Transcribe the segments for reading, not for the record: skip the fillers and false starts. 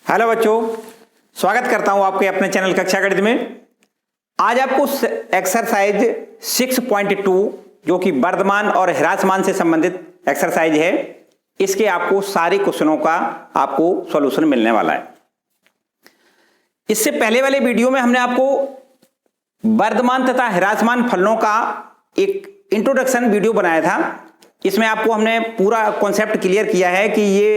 Hello बच्चों, स्वागत करता हूं आपके अपने चैनल कक्षा गणित में। आज आपको एक्सरसाइज 6.2 जो कि वर्धमान और ह्रासमान से संबंधित एक्सरसाइज है, इसके आपको सारे क्वेश्चनों का आपको सॉल्यूशन मिलने वाला है। इससे पहले वाले वीडियो में हमने आपको वर्धमान तथा ह्रासमान फलनों का एक इंट्रोडक्शन वीडियो बनाया था। इसमें आपको हमने पूरा कॉन्सेप्ट क्लियर किया है कि ये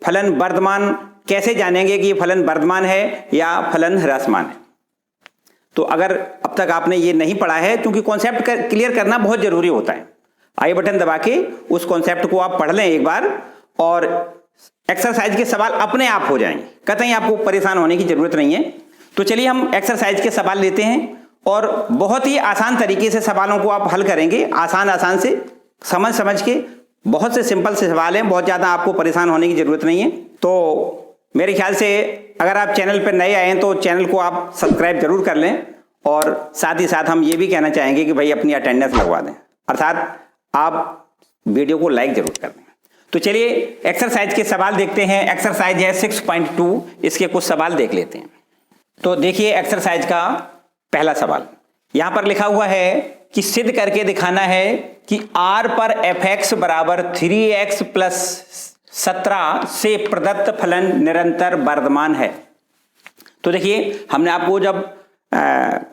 फलन वर्धमान कैसे जानेंगे कि ये फलन वर्धमान है या फलन ह्रासमान है। तो अगर अब तक आपने ये नहीं पढ़ा है, क्योंकि कॉन्सेप्ट क्लियर करना बहुत जरूरी होता है, आई बटन दबा के उस कॉन्सेप्ट को आप पढ़ लें एक बार और एक्सरसाइज के सवाल अपने आप हो जाएंगे, कतई आपको परेशान होने की जरूरत नहीं है। तो चलिए हम एक्सरसाइज के सवाल लेते हैं और बहुत ही आसान तरीके से सवालों को आप हल करेंगे, आसान से समझ के। बहुत से सिंपल से सवाल हैं, बहुत ज्यादा आपको परेशान होने की जरूरत नहीं है। तो मेरे ख्याल से अगर आप चैनल पर नए आए हैं तो चैनल को आप सब्सक्राइब जरूर कर लें और साथ ही साथ हम ये भी कहना चाहेंगे कि भाई अपनी अटेंडेंस लगवा दें, अर्थात आप वीडियो को लाइक जरूर कर दें। तो चलिए एक्सरसाइज के सवाल देखते हैं। एक्सरसाइज है 6.2, इसके कुछ सवाल देख लेते हैं। तो देखिए एक्सरसाइज का पहला सवाल यहां पर लिखा हुआ है कि सिद्ध करके दिखाना है कि r पर fx बराबर 3x प्लस 17 से प्रदत्त फलन निरंतर वर्धमान है। तो देखिए हमने आपको जब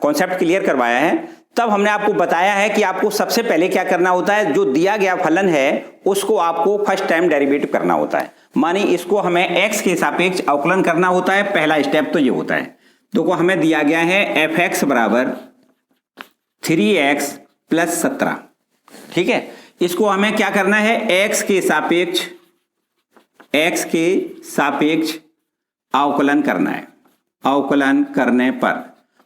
कॉन्सेप्ट क्लियर करवाया है तब हमने आपको बताया है कि आपको सबसे पहले क्या करना होता है, जो दिया गया फलन है उसको आपको फर्स्ट टाइम डेरिवेटिव करना होता है, मानी इसको हमें x के सापेक्ष अवकलन करना होता है। पहला स्टेप तो ये होता है। देखो हमें दिया गया है fx बराबर 3x प्लस 17, ठीक है। इसको हमें क्या करना है, x के सापेक्ष अवकलन करना है। अवकलन करने पर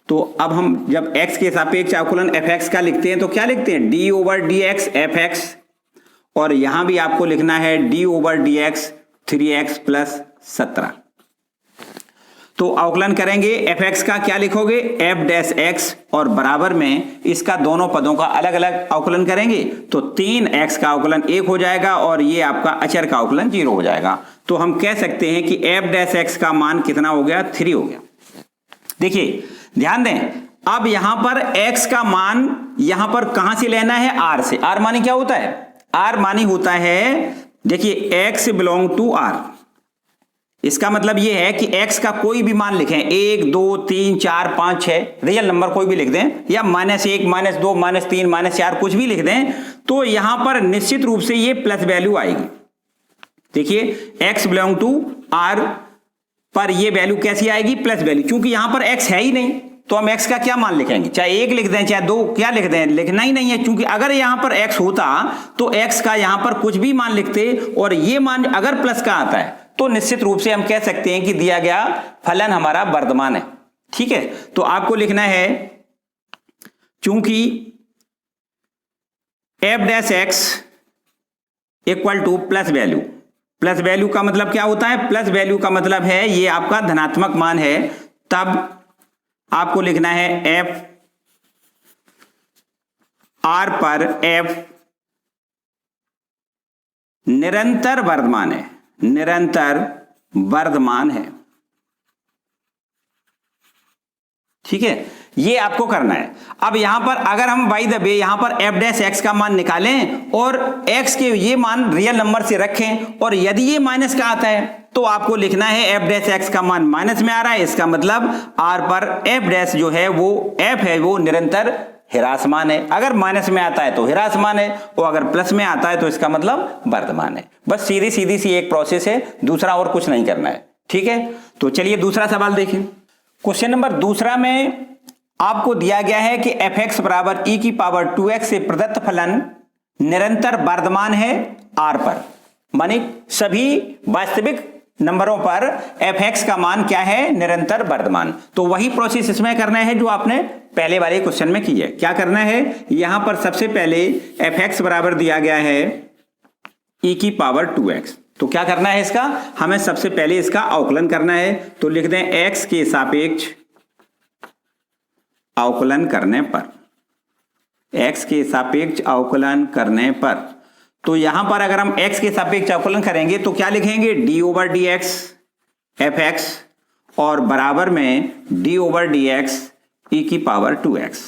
तो अब हम जब x के सापेक्ष अवकलन fx का लिखते हैं तो क्या लिखते हैं, d ओवर dx fx, और यहां भी आपको लिखना है d over dx 3x plus 17। तो अवकलन करेंगे fx का, क्या लिखोगे f डैश x, और बराबर में इसका दोनों पदों का अलग अलग अवकलन करेंगे तो 3x का अवकलन 1 हो जाएगा और ये आपका अचर का अवकलन 0 हो जाएगा। तो हम कह सकते हैं कि f डैश x का मान कितना हो गया, 3 हो गया। देखिए ध्यान दें, अब यहां पर x का मान यहां पर कहां से लेना है, r से। r मानी क्या होता है, r मानी होता है, देखिए x बिलोंग टू r। इसका मतलब यह है कि x का कोई भी मान लिखें, 1 2 3 4 5 6, रियल नंबर कोई भी लिख दें, या -1 -2 -3 -4 कुछ भी लिख दें, तो यहां पर निश्चित रूप से ये प्लस वैल्यू आएगी। देखिए x बिलोंग टू r पर ये वैल्यू कैसी आएगी, प्लस वैल्यू। क्योंकि यहां पर x है ही नहीं तो हम x का क्या मान लिखेंगे, चाहे 1 लिख दें चाहे 2, क्या लिख दें, लिखना ही नहीं है। क्योंकि अगर यहां पर x होता तो x का यहां पर कुछ भी मान लिखते और ये मान अगर प्लस का आता है तो निश्चित रूप से हम कह सकते हैं कि दिया गया फलन हमारा वर्धमान है, ठीक है। तो आपको लिखना है चूंकि f dash x equal two plus value. Plus value का मतलब क्या होता है, प्लस वैल्यू का मतलब है ये आपका धनात्मक मान है, तब आपको लिखना है f r पर f निरंतर वर्धमान है, निरंतर वर्धमान है, ठीक है। ये आपको करना है। अब यहां पर अगर हम बाय द वे यहां पर f डैश x का मान निकालें और x के ये मान रियल नंबर से रखें और यदि ये माइनस का आता है तो आपको लिखना है f डैश x का मान माइनस में आ रहा है, इसका मतलब r पर f डैश जो है वो f है वो निरंतर ह्रासमान है। अगर माइनस में आता है तो ह्रासमान है और अगर प्लस में आता है तो इसका मतलब वर्धमान है। बस सीधी सी एक प्रोसेस है, दूसरा और कुछ नहीं करना है, ठीक है। तो चलिए दूसरा सवाल देखें। क्वेश्चन नंबर दूसरा में आपको दिया गया है कि fx बराबर e की पावर 2x से प्रदत्त फलन निरंतर वर्धमान है r पर, माने सभी वास्तविक नंबरों पर fx का मान क्या है, निरंतर वर्धमान। तो वही प्रोसेस इसमें करना है जो आपने पहले वाले क्वेश्चन में की है। क्या करना है, यहां पर सबसे पहले fx बराबर दिया गया है e की पावर 2x। तो क्या करना है इसका, हमें सबसे पहले इसका अवकलन करना है। तो लिख दें x के सापेक्ष अवकलन करने पर, x के सापेक्ष अवकलन करने पर तो यहां पर अगर हम x के सापेक्ष अवकलन करेंगे तो क्या लिखेंगे, d over D x F x और बराबर में डी ओवर डी एक्स ई की पावर 2x।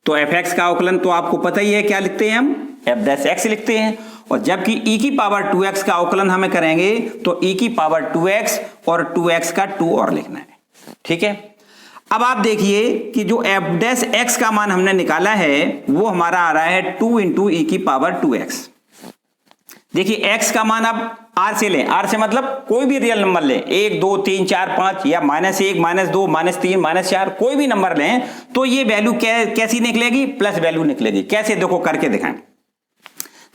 तो एफ एक्स का अवकलन तो आपको पता ही है, क्या लिखते हैं हम, एफ डैश एक्स लिखते हैं। और जबकि e की पावर 2x का अवकलन हमें करेंगे तो e की पावर 2x और 2x का 2 और लिखना है, ठीक है। अब आप देखिए कि जो एफ डैश एक्स का मान हमने निकाला है वो हमारा आ रहा है 2 इंटू ई की पावर 2x। देखिए x का मान आप r से लें, r से मतलब कोई भी रियल नंबर लें, 1 2 3 4 5 या -1 -2 -3 -4 कोई भी नंबर लें, तो ये वैल्यू कैसी निकलेगी, प्लस वैल्यू निकलेगी। कैसे, देखो करके दिखाएं।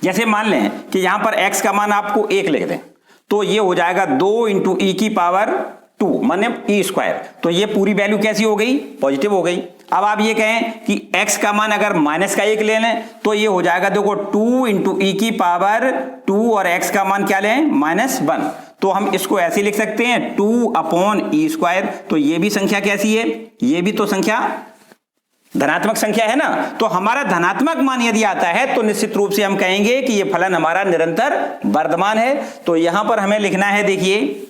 जैसे मान लें कि यहां पर x का मान आपको 1 लिख दें, तो ये हो जाएगा 2 इंटू ई की पावर 2 माने ई स्क्वायर। तो ये पूरी वैल्यू कैसी हो गई, पॉजिटिव हो गई। अब आप ये कहें कि x का मान अगर -1 ले लें तो ये हो जाएगा, देखो 2 इंटू ई की पावर 2 और x का मान क्या लें, -1। तो हम इसको ऐसे लिख सकते हैं 2 अपॉन ई स्क्वायर। तो ये भी संख्या कैसी है, ये भी तो संख्या धनात्मक संख्या है ना। तो हमारा धनात्मक मान यदि आता है तो निश्चित रूप से हम कहेंगे कि ये फलन हमारा निरंतर वर्धमान है। तो यहां पर हमें लिखना है, देखिए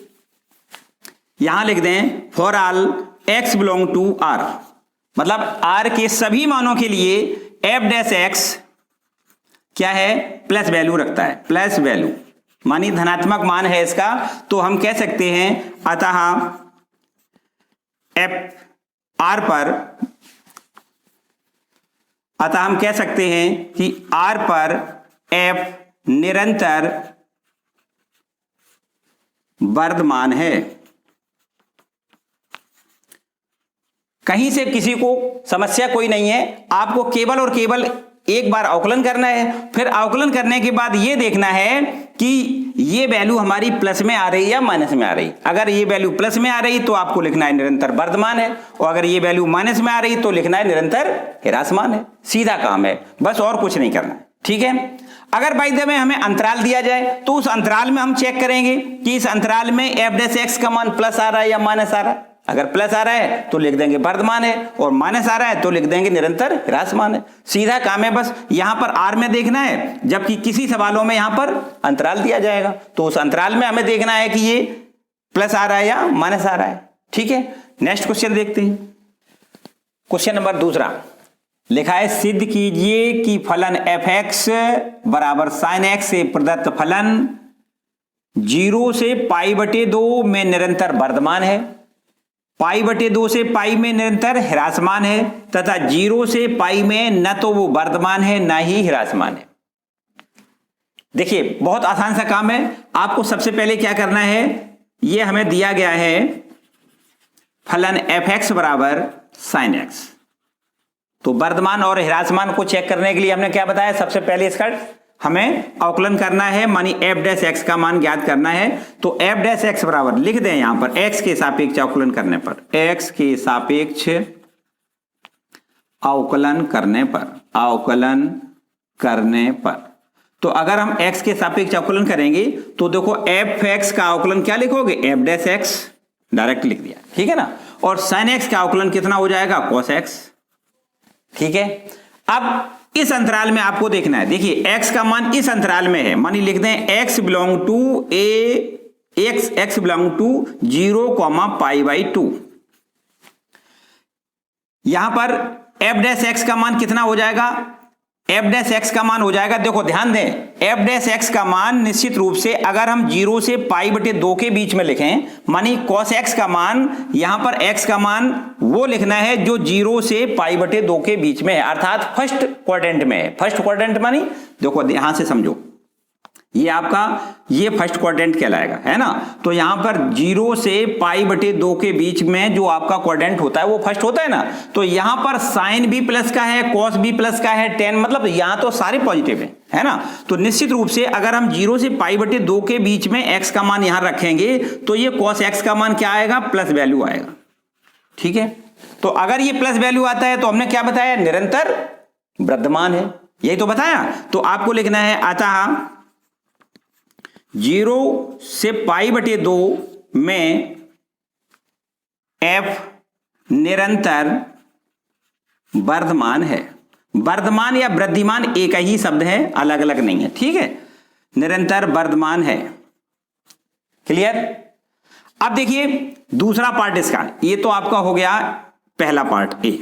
यहां लिख दें for all x belong to r, मतलब r के सभी मानों के लिए f डैश x क्या है, प्लस वैल्यू रखता है, प्लस वैल्यू मानी धनात्मक मान है इसका। तो हम कह सकते हैं अतः हम कह सकते हैं कि r पर f निरंतर वर्धमान है। कहीं से किसी को समस्या कोई नहीं है, आपको केवल और केवल एक बार अवकलन करना है, फिर अवकलन करने के बाद यह देखना है कि ये वैल्यू हमारी प्लस में आ रही या माइनस में आ रही। अगर ये वैल्यू प्लस में आ रही तो आपको लिखना है निरंतर वर्धमान है, और अगर ये वैल्यू माइनस में आ रही तो लिखना है निरंतर ह्रासमान है। सीधा काम है, बस और कुछ नहीं करना है, ठीक है। अगर बाय द वे हमें अंतराल दिया जाए तो उस अंतराल में हम चेक करेंगे कि इस अंतराल में एफ डैश एक्स का मान प्लस आ रहा है या माइनस आ रहा है। अगर प्लस आ रहा है तो लिख देंगे वर्धमान है, और माइनस आ रहा है तो लिख देंगे निरंतर ह्रासमान है। सीधा काम है, बस यहां पर आर में देखना है, जबकि किसी सवालों में यहां पर अंतराल दिया जाएगा तो उस अंतराल में हमें देखना है कि ये प्लस आ रहा है या माइनस आ रहा है, ठीक है। नेक्स्ट क्वेश्चन देखते हैं। क्वेश्चन नंबर 2 लिखा है, सिद्ध कीजिए कि फलन एफ एक्स बराबर साइन एक्स से प्रदत्त फलन 0 से π/2 में निरंतर वर्धमान है, π/2 से π में निरंतर ह्रासमान है, तथा 0 से π में न तो वो वर्धमान है न ही ह्रासमान है। देखिए बहुत आसान सा काम है। आपको सबसे पहले क्या करना है, ये हमें दिया गया है फलन एफ एक्स बराबर साइन एक्स। तो वर्धमान और ह्रासमान को चेक करने के लिए हमने क्या बताया, सबसे पहले इसका हमें अवकलन करना है, मानी एफ डैश एक्स का मान ज्ञात करना है। तो एफ डैश एक्स बराबर लिख दें यहां पर एक्स के सापेक्ष अवकलन करने पर, एक्स के सापेक्ष अवकलन करने पर तो अगर हम x के सापेक्ष अवकलन करेंगे तो देखो एफ एक्स का अवकलन क्या लिखोगे, एफ डैश एक्स डायरेक्ट लिख दिया, ठीक है ना। और साइन एक्स का अवकलन कितना हो जाएगा, कॉस एक्स, ठीक है। अब इस अंतराल में आपको देखना है, देखिए x का मान इस अंतराल में है, मानी लिख दें x belong to x belong to 0, π/2। यहां पर f डैश एक्स का मान कितना हो जाएगा, f डैश एक्स का मान हो जाएगा, देखो ध्यान दें, f डैश एक्स का मान निश्चित रूप से अगर हम 0 से π/2 के बीच में लिखें, मानी cos x का मान, यहां पर x का मान वो लिखना है जो 0 से π/2 के बीच में है, अर्थात फर्स्ट क्वाड्रेंट में है। फर्स्ट क्वाड्रेंट मानी देखो यहां से समझो, ये आपका ये फर्स्ट क्वाड्रेंट कहलाएगा, है ना। तो यहां पर 0 से π/2 के बीच में जो आपका क्वाड्रेंट होता है वो फर्स्ट होता है ना। तो यहां पर साइन भी प्लस का है, कॉस भी प्लस का है, टेन मतलब यहां तो सारे पॉजिटिव है ना। तो निश्चित रूप से अगर हम 0 से π/2 के बीच में x का मान यहां रखेंगे तो ये cos x का मान क्या आएगा, प्लस वैल्यू आएगा, ठीक है। तो अगर ये प्लस वैल्यू आता है तो हमने क्या बताया, निरंतर वर्धमान है, यही तो बताया। तो आपको लिखना है अतः 0 से π/2 में f निरंतर वर्धमान है। वर्धमान या वृद्धिमान एक ही शब्द है, अलग अलग नहीं है, ठीक है। निरंतर वर्धमान है, क्लियर। अब देखिए दूसरा पार्ट इसका, ये तो आपका हो गया पहला पार्ट ए।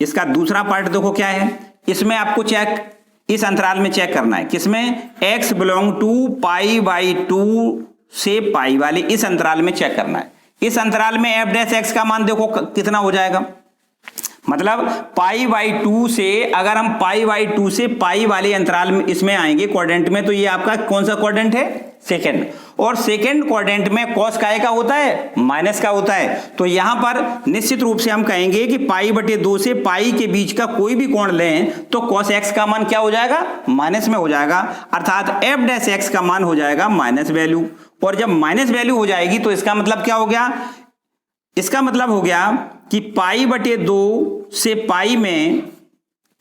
इसका दूसरा पार्ट देखो क्या है, इसमें आपको चेक इस अंतराल में चेक करना है, किसमें, x बिलोंग टू π/2 से पाई वाले इस अंतराल में चेक करना है। इस अंतराल में f डैश x का मान देखो कितना हो जाएगा, मतलब π/2 से, अगर हम π/2 से पाई वाले अंतराल में इसमें आएंगे क्वाड्रेंट में, तो ये आपका कौन सा क्वाड्रेंट है, सेकंड। और सेकंड क्वाड्रेंट में कॉस काय का होता है, माइनस का होता है। तो यहां पर निश्चित रूप से हम कहेंगे कि π/2 से पाई के बीच का कोई भी कोण लें तो cos x का मान क्या हो जाएगा, माइनस में हो जाएगा, अर्थात f डैश x का मान हो जाएगा माइनस वैल्यू। और जब माइनस वैल्यू हो जाएगी तो इसका मतलब क्या हो गया, इसका मतलब हो गया कि π/2 से पाई में,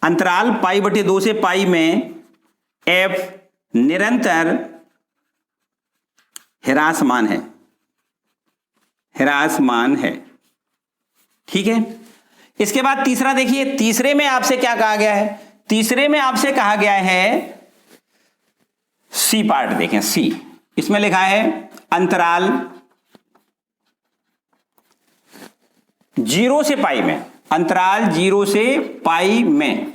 अंतराल π/2 से पाई में f निरंतर ह्रासमान है, ह्रासमान है। ठीक है, इसके बाद तीसरा देखिए, तीसरे में आपसे क्या कहा गया है, तीसरे में आपसे कहा गया है सी पार्ट देखें, सी इसमें लिखा है अंतराल 0 से पाई में, अंतराल 0 से पाई में,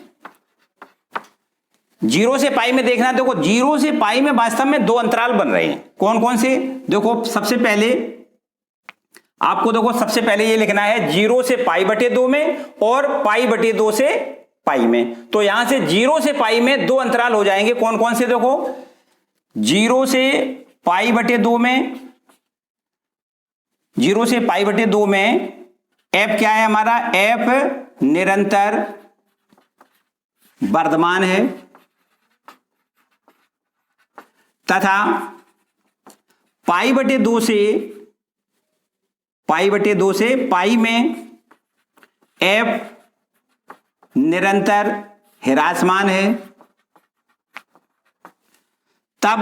0 से पाई में देखना, देखो 0 से पाई में वास्तव में दो अंतराल बन रहे हैं, कौन कौन से, देखो सबसे पहले आपको देखो सबसे पहले ये लिखना है 0 से π/2 में और π/2 से पाई में। तो यहां से 0 से पाई में दो अंतराल हो जाएंगे, कौन कौन से, देखो 0 से π/2 में, 0 से π/2 में f क्या है हमारा, f निरंतर वर्धमान है, तथा π/2 से पाई में f निरंतर ह्रासमान है। तब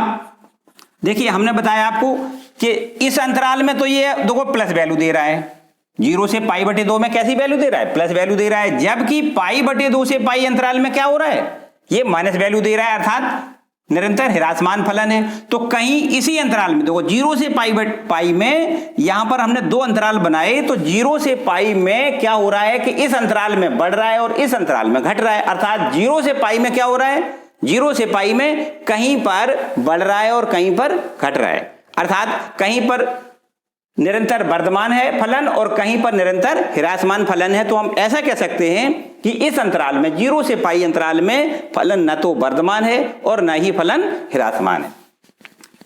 देखिए हमने बताया आपको कि इस अंतराल में तो ये देखो प्लस वैल्यू दे रहा है, 0 से π/2 में कैसी वैल्यू दे रहा है, प्लस वैल्यू दे रहा है, जबकि π/2 से पाई अंतराल में क्या हो रहा है, ये माइनस वैल्यू दे रहा है, अर्थात निरंतर ह्रासमान फलन है। तो कहीं इसी अंतराल में देखो 0 से पाई में, यहां पर हमने दो अंतराल बनाए, तो 0 से पाई में क्या हो रहा है कि इस अंतराल में बढ़ रहा है और इस अंतराल में घट रहा है, अर्थात 0 से पाई में क्या हो रहा है, 0 से पाई में कहीं पर बढ़ रहा है और कहीं पर घट रहा है, अर्थात कहीं पर निरंतर वर्धमान है फलन और कहीं पर निरंतर ह्रासमान फलन है। तो हम ऐसा कह सकते हैं कि इस अंतराल में 0 से पाई अंतराल में फलन न तो वर्धमान है और न ही फलन ह्रासमान है।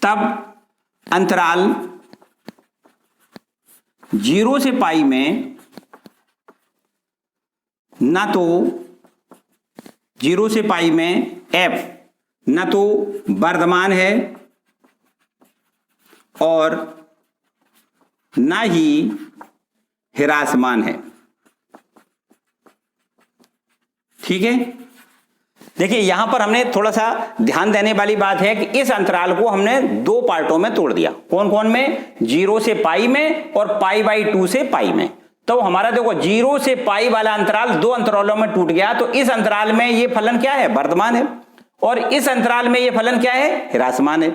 तब अंतराल 0 से पाई में न तो 0 से पाई में f न तो वर्धमान है और न ही ह्रासमान है। ठीक है, देखिए यहां पर हमने थोड़ा सा ध्यान देने वाली बात है कि इस अंतराल को हमने दो पार्टों में तोड़ दिया, कौन कौन में, 0 से पाई में और π/2 से पाई में। तो हमारा देखो 0 से पाई वाला अंतराल दो अंतरालों में टूट गया, तो इस अंतराल में ये फलन क्या है, वर्धमान है, और इस अंतराल में ये फलन क्या है, ह्रासमान है।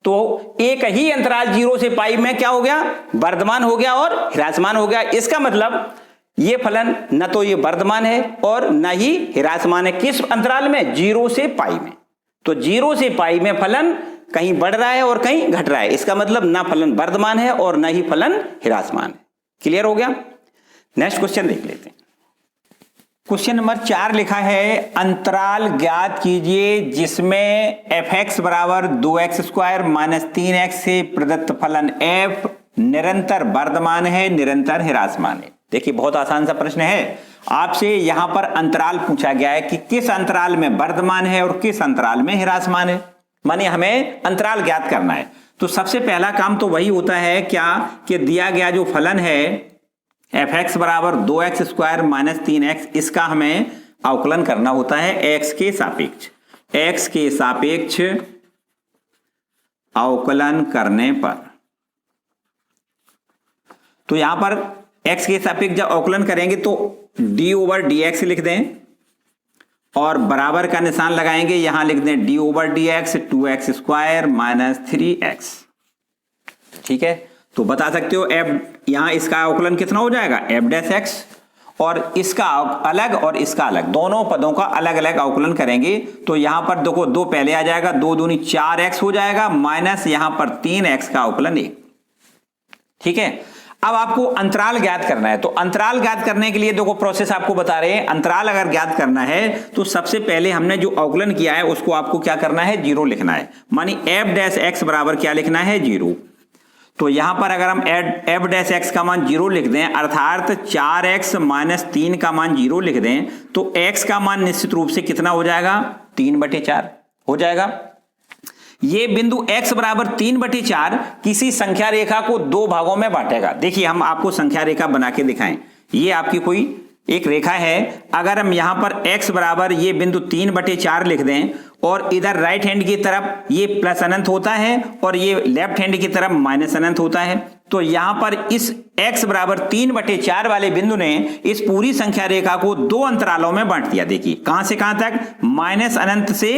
तो एक ही अंतराल 0 से पाई में क्या हो गया, वर्धमान हो गया और ह्रासमान हो गया। इसका मतलब ये फलन न तो ये वर्धमान है और न ही ह्रासमान है, किस अंतराल में, 0 से पाई में। तो 0 से पाई में फलन कहीं बढ़ रहा है और कहीं घट रहा है, इसका मतलब ना फलन वर्धमान है और न ही फलन ह्रासमान है। क्लियर हो गया। नेक्स्ट क्वेश्चन देख लेते हैं। क्वेश्चन नंबर 4 लिखा है, अंतराल ज्ञात कीजिए जिसमें f(x) बराबर 2x² माइनस 3x से प्रदत्त फलन f निरंतर वर्धमान है, निरंतर ह्रासमान है। देखिए बहुत आसान सा प्रश्न है, आपसे यहां पर अंतराल पूछा गया है कि किस अंतराल में वर्धमान है और किस अंतराल में ह्रासमान है, माने हमें अंतराल ज्ञात करना है। तो सबसे पहला काम तो वही होता है क्या कि दिया गया जो फलन है f(x) बराबर 2x² माइनस 3x, इसका हमें अवकलन करना होता है x के सापेक्ष। x के सापेक्ष अवकलन करने पर, तो यहां पर x के सापेक्ष जब अवकलन करेंगे तो d/dx लिख दें और बराबर का निशान लगाएंगे, यहां लिख दें d/dx 2x² माइनस 3x। ठीक है, तो बता सकते हो एफ, यहां इसका अवकलन कितना हो जाएगा, एफ डैश एक्स, और इसका अलग और इसका अलग, दोनों पदों का अलग अलग अवकलन करेंगे तो यहां पर देखो 2 पहले आ जाएगा, 2 दूनी 4x हो जाएगा, माइनस यहां पर 3x का अवकलन 1। ठीक है, अब आपको अंतराल ज्ञात करना है। तो अंतराल ज्ञात करने के लिए देखो प्रोसेस आपको बता रहे हैं, अंतराल अगर ज्ञात करना है तो सबसे पहले हमने जो अवकलन किया है उसको आपको क्या करना है, 0 लिखना है। मानी एफ डैश एक्स बराबर क्या लिखना है, 0। तो यहां पर अगर हम एफ डैश एक्स का मान 0 लिख दें, अर्थात 4x माइनस 3 का मान 0 लिख दें, तो x का मान निश्चित रूप से कितना हो जाएगा, 3/4 हो जाएगा। ये बिंदु x बराबर 3/4 किसी संख्या रेखा को 2 भागों में बांटेगा। देखिए हम आपको संख्या रेखा बना के दिखाएं, ये आपकी कोई एक रेखा है, अगर हम यहां पर x बराबर ये बिंदु 3/4 लिख दें और इधर राइट हैंड की तरफ ये प्लस अनंत होता है और ये लेफ्ट हैंड की तरफ माइनस अनंत होता है, तो यहां पर इस x बराबर 3/4 वाले बिंदु ने इस पूरी संख्या रेखा को 2 अंतरालों में बांट दिया। देखिए कहां से कहां तक, माइनस अनंत से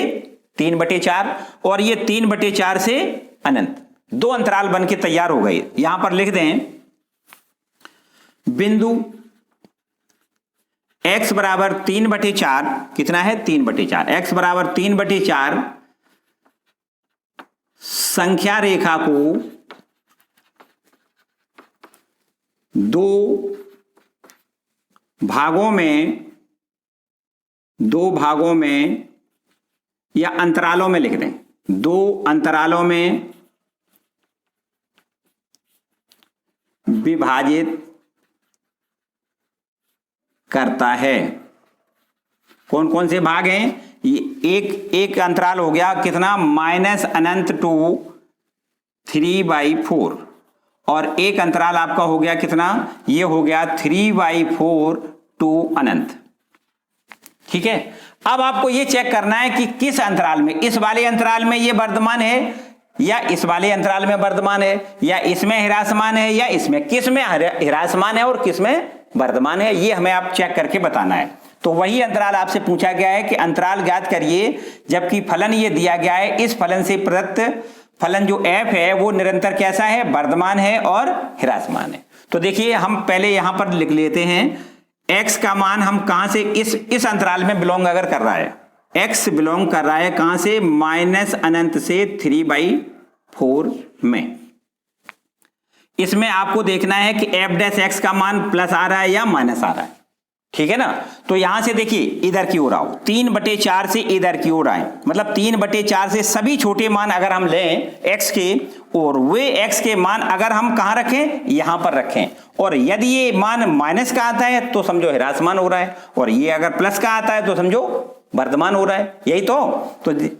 3/4 और ये 3/4 से अनंत, 2 अंतराल बन के तैयार हो गए। यहां पर लिख दें बिंदु x बराबर 3/4 कितना है, 3/4, x बराबर 3/4 संख्या रेखा को 2 भागों में या अंतरालों में लिख दें, 2 अंतरालों में विभाजित करता है। कौन कौन से भाग हैं, एक अंतराल हो गया कितना, माइनस अनंत टू 3/4 और एक अंतराल आपका हो गया कितना, ये हो गया 3/4 टू अनंत। ठीक है, अब आपको ये चेक करना है कि किस अंतराल में, इस वाले अंतराल में ये वर्धमान है या इस वाले अंतराल में वर्धमान है, या इसमें ह्रासमान है या इसमें, किस में ह्रासमान है और किस में वर्धमान है, ये हमें आप चेक करके बताना है। तो वही अंतराल आपसे पूछा गया है कि अंतराल ज्ञात करिए, जबकि फलन ये दिया गया है, इस फलन से प्रदत्त फलन जो f है वो निरंतर कैसा है, वर्धमान है और ह्रासमान है। तो देखिए हम पहले यहां पर लिख लेते हैं, x का मान हम कहां से, इस अंतराल में बिलोंग अगर कर रहा है, x बिलोंग कर रहा है कहां से, माइनस अनंत से 3/4 में। इसमें आपको देखना है कि एफ डैश एक्स का मान प्लस आ रहा है या माइनस आ रहा है। ठीक है ना, तो यहां से देखिए इधर की ओर आओ, 3/4 से इधर की ओर आए, मतलब 3/4 से सभी छोटे मान अगर हम लें x के, और वे x के मान अगर हम कहां रखें, यहां पर रखें, और यदि ये मान माइनस का आता है तो समझो ह्रासमान हो रहा है, और ये अगर प्लस का आता है तो समझो वर्धमान हो रहा है। यही तो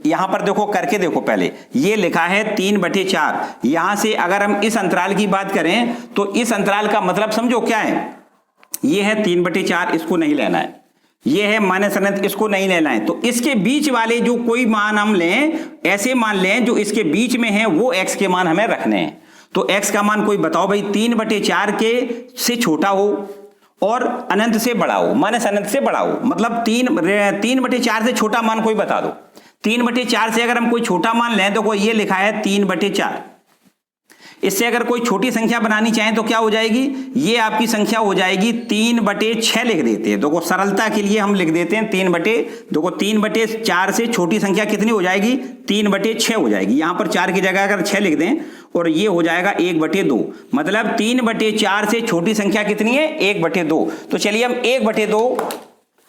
यहां पर देखो करके देखो, पहले ये लिखा है 3/4, यहां से अगर हम इस अंतराल की बात करें तो इस अंतराल का मतलब समझो क्या है, ये है 3/4, इसको नहीं लेना है, ये है माइनस अनंत, इसको नहीं लेना है, तो इसके बीच वाले जो कोई मान हम लें, ऐसे मान लें जो इसके बीच में है, वो x के मान हमें रखने हैं। तो x का मान कोई बताओ भाई, 3/4 के से छोटा हो और अनंत से बड़ा हो, माइनस अनंत से बड़ा हो, मतलब 3/4 से छोटा मान कोई बता दो। 3/4 से अगर हम कोई छोटा मान लें तो कोई ये लिखा है 3/4, इससे अगर कोई छोटी संख्या बनानी चाहें तो क्या हो जाएगी, ये आपकी संख्या हो जाएगी 3/6 लिख देते हैं। देखो सरलता के लिए हम लिख देते हैं 3/4 से छोटी संख्या कितनी हो जाएगी, 3/6 हो जाएगी। यहां पर 4 की जगह अगर 6 लिख दें और ये हो जाएगा 1/2, मतलब 3/4 से छोटी संख्या कितनी है, 1/2। तो चलिए हम 1/2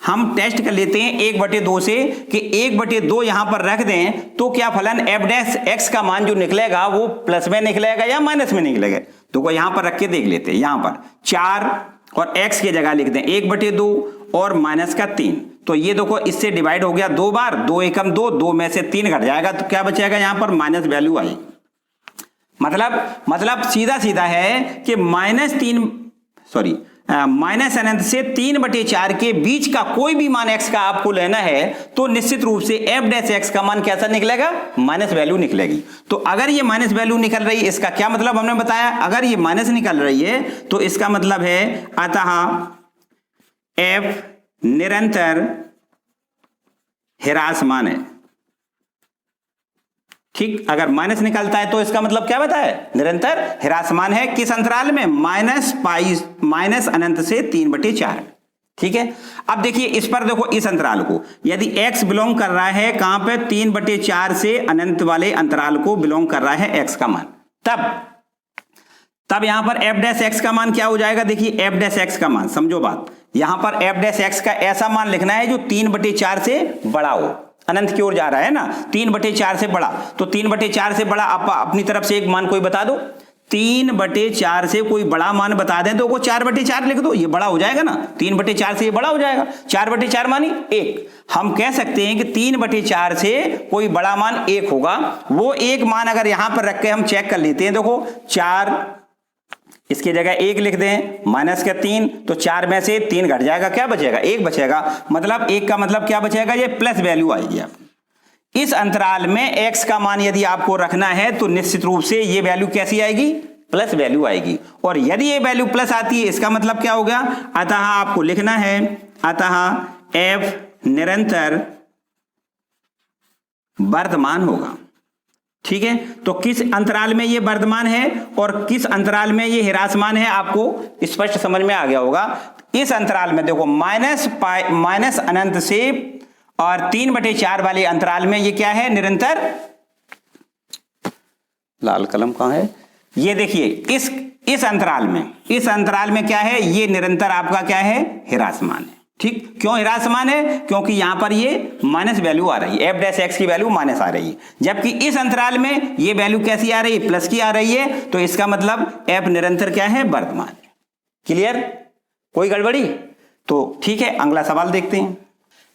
हम टेस्ट कर लेते हैं 1/2 से कि 1/2 यहां पर रख दें तो क्या फलन f डैश x का मान जो निकलेगा वो प्लस में निकलेगा या माइनस में निकलेगा। तो यहां पर रख के देख लेते हैं, यहां पर 4 और x की जगह लिख दें 1/2 और माइनस का 3, तो ये देखो इससे डिवाइड हो गया 2 बार, 2 एकम 2, 2 में से 3 घट जाएगा, तो क्या बचेगा, यहां पर माइनस वैल्यू आई। मतलब सीधा सीधा है कि माइनस अनंत से 3/4 के बीच का कोई भी मान x का आपको लेना है तो निश्चित रूप से f डैश x का मान कैसा निकलेगा, माइनस वैल्यू निकलेगी। तो अगर ये माइनस वैल्यू निकल रही है, इसका क्या मतलब हमने बताया, अगर ये माइनस निकल रही है तो इसका मतलब है अतः f निरंतर ह्रासमान है। ठीक, अगर माइनस निकलता है तो इसका मतलब क्या बताया, निरंतर ह्रासमान है। किस अंतराल में, माइनस अनंत से 3/4। ठीक है, अब देखिए इस पर देखो, इस अंतराल को यदि x बिलोंग कर रहा है कहां पे, 3/4 से अनंत वाले अंतराल को बिलोंग कर रहा है x का मान, तब यहां पर f डैश x का मान क्या हो जाएगा, देखिए f डैश x का मान, समझो बात, यहां पर f डैश x का ऐसा मान लिखना है जो 3/4 से बड़ा हो, अनंत की ओर जा रहा है ना, 3/4 से बड़ा, तो 3/4 से बड़ा आप अपनी तरफ से एक मान कोई बता दो, 3/4 से कोई बड़ा मान बता दें तो वो 4/4 लिख दो, ये बड़ा हो जाएगा ना, 3/4 से ये बड़ा हो जाएगा, 4/4 मानी 1। हम कह सकते हैं कि 3/4 से कोई बड़ा मान 1 होगा, वो एक मान अगर यहां पर रख के हम चेक कर लेते हैं, देखो 4, इसकी जगह 1 लिख दें, माइनस का 3, तो 4 में से 3 घट जाएगा, क्या बचेगा, 1 बचेगा, मतलब 1 का मतलब क्या बचेगा, ये प्लस वैल्यू आएगी। आप इस अंतराल में x का मान यदि आपको रखना है तो निश्चित रूप से ये वैल्यू कैसी आएगी, प्लस वैल्यू आएगी, और यदि ये वैल्यू प्लस आती है इसका मतलब क्या हो गया, अतः आपको लिखना है, अतः f निरंतर वर्धमान होगा। ठीक है, तो किस अंतराल में ये वर्धमान है और किस अंतराल में ये ह्रासमान है, आपको स्पष्ट समझ में आ गया होगा। इस अंतराल में देखो माइनस अनंत से और 3/4 वाले अंतराल में ये क्या है, निरंतर, लाल कलम कहां है, ये देखिए इस अंतराल में क्या है, ये निरंतर आपका क्या है, ह्रासमान है। ठीक, क्यों ह्रासमान है, क्योंकि यहां पर ये माइनस वैल्यू आ रही है, f डैश x की वैल्यू माइनस आ रही है, जबकि इस अंतराल में ये वैल्यू कैसी आ रही है, प्लस की आ रही है, तो इसका मतलब f निरंतर क्या है, वर्धमान है। क्लियर, कोई गड़बड़ी, तो ठीक है, अगला सवाल देखते हैं।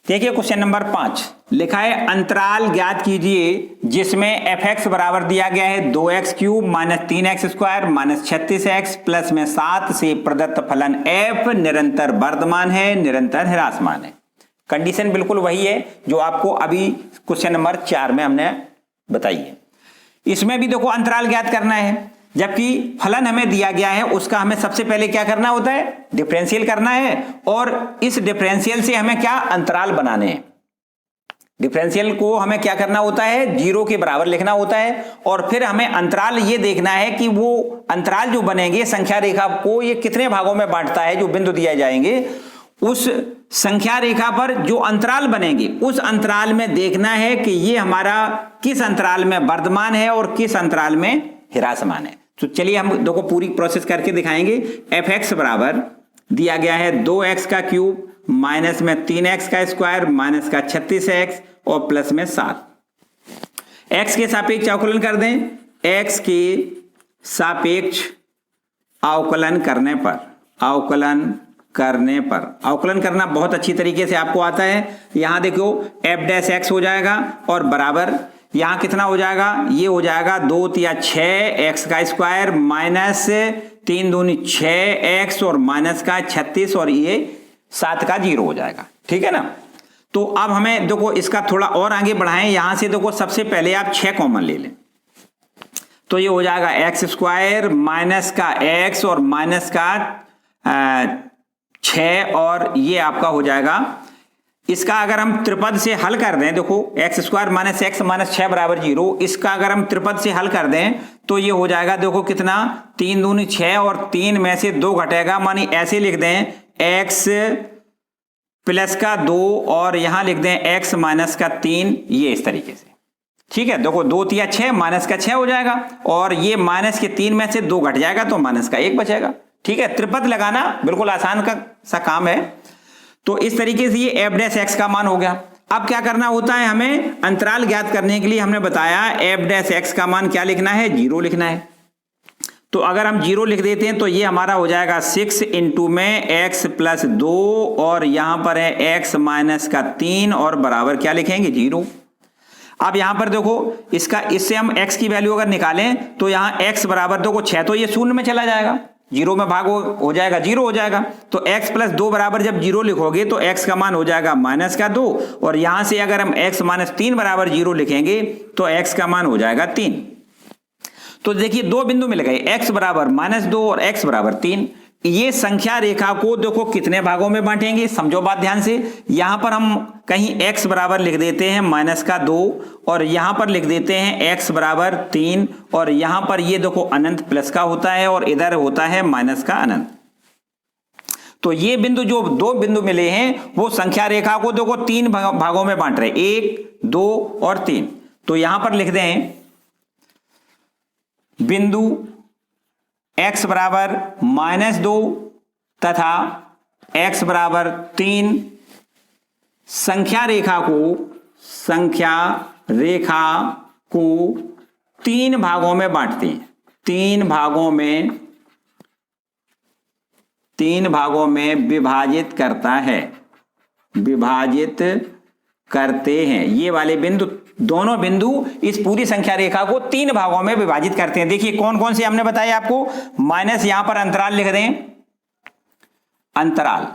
देखिए क्वेश्चन नंबर 5 लिखा है, अंतराल ज्ञात कीजिए जिसमें fx बराबर दिया गया है 2x³ minus 3x² minus 36x plus में 7 से प्रदत्त फलन f निरंतर वर्धमान है, निरंतर ह्रासमान है। कंडीशन बिल्कुल वही है जो आपको अभी क्वेश्चन नंबर 4 में हमने बताई है। इसमें भी देखो अंतराल ज्ञात करना है, जबकि फलन हमें दिया गया है उसका हमें सबसे पहले क्या करना होता है, डिफरेंशियल करना है, और इस डिफरेंशियल से हमें क्या, अंतराल बनाने हैं। डिफरेंशियल को हमें क्या करना होता है, 0 के बराबर लिखना होता है, और फिर हमें अंतराल ये देखना है कि वो अंतराल जो बनेंगे संख्या रेखा को ये कितने भागों में बांटता है, जो बिंदु दिए जाएंगे उस संख्या रेखा पर जो अंतराल बनेंगे उस अंतराल में देखना है कि ये हमारा किस अंतराल में वर्धमान है और किस अंतराल में ह्रासमान है। तो चलिए हम देखो पूरी प्रोसेस करके दिखाएंगे। fx बराबर दिया गया है 2x³ माइनस में 3x² माइनस का 36x और प्लस में 7। x के सापेक्ष अवकलन कर दें, x के सापेक्ष अवकलन करना बहुत अच्छी तरीके से आपको आता है। यहां देखो f डैश x हो जाएगा और बराबर यहां कितना हो जाएगा, ये हो जाएगा 2 या 6x² माइनस 3 दूनी 6x और माइनस का 36 और ये 7 का 0 हो जाएगा। ठीक है ना, तो अब हमें देखो इसका थोड़ा और आगे बढ़ाएं, यहां से देखो सबसे पहले आप 6 कॉमन ले लें, तो ये हो जाएगा x² माइनस का x और माइनस का 6 और ये आपका हो जाएगा। इसका अगर हम त्रिपद से हल कर दें, देखो x² माइनस x माइनस 6 बराबर 0, इसका अगर हम त्रिपद से हल कर दें तो ये हो जाएगा, देखो कितना, 3 दूनी 6 और 3 में से 2 घटेगा, मानी ऐसे लिख दें x प्लस का 2 और यहां लिख दें x माइनस का 3, ये इस तरीके से। ठीक है, देखो 2 या 6 माइनस का 6 हो जाएगा और ये माइनस के 3 में से 2 घट जाएगा तो माइनस का 1 बचेगा। ठीक है, त्रिपद लगाना बिल्कुल आसान सा काम है। तो इस तरीके से ये f डैश x का मान हो गया। अब क्या करना होता है, हमें अंतराल ज्ञात करने के लिए हमने बताया f डैश x का मान क्या लिखना है, 0 लिखना है। तो अगर हम 0 लिख देते हैं तो ये हमारा हो जाएगा 6 इंटू में x प्लस 2 और यहां पर है x माइनस का 3 और बराबर क्या लिखेंगे, 0। अब यहां पर देखो इसका, इससे हम x की वैल्यू अगर निकालें तो यहां x बराबर देखो 6, तो ये शून्य में चला जाएगा, 0 में भाग हो जाएगा, 0 हो जाएगा। तो x प्लस 2 बराबर जब 0 लिखोगे तो x का मान हो जाएगा माइनस का 2 और यहां से अगर हम x माइनस 3 बराबर 0 लिखेंगे तो x का मान हो जाएगा 3। तो देखिए 2 बिंदु मिल गए, x बराबर -2 और x बराबर 3। ये संख्या रेखा को देखो कितने भागों में बांटेंगे, समझो बात ध्यान से। यहां पर हम कहीं x बराबर लिख देते हैं -2 और यहां पर लिख देते हैं x बराबर 3 और यहां पर ये देखो अनंत प्लस का होता है और इधर होता है माइनस का अनंत। तो ये बिंदु जो दो बिंदु मिले हैं वो संख्या रेखा को देखो 3 भागों में बांट रहे, 1, 2 और 3। तो यहां पर लिख दें बिंदु x बराबर -2 तथा x बराबर 3 संख्या रेखा को 3 भागों में बांटते हैं, 3 भागों में विभाजित करता है, विभाजित करते हैं। ये वाले बिंदु, दोनों बिंदु इस पूरी संख्या रेखा को 3 भागों में विभाजित करते हैं। देखिए कौन कौन से हमने बताया आपको, माइनस यहां पर अंतराल लिख दें, अंतराल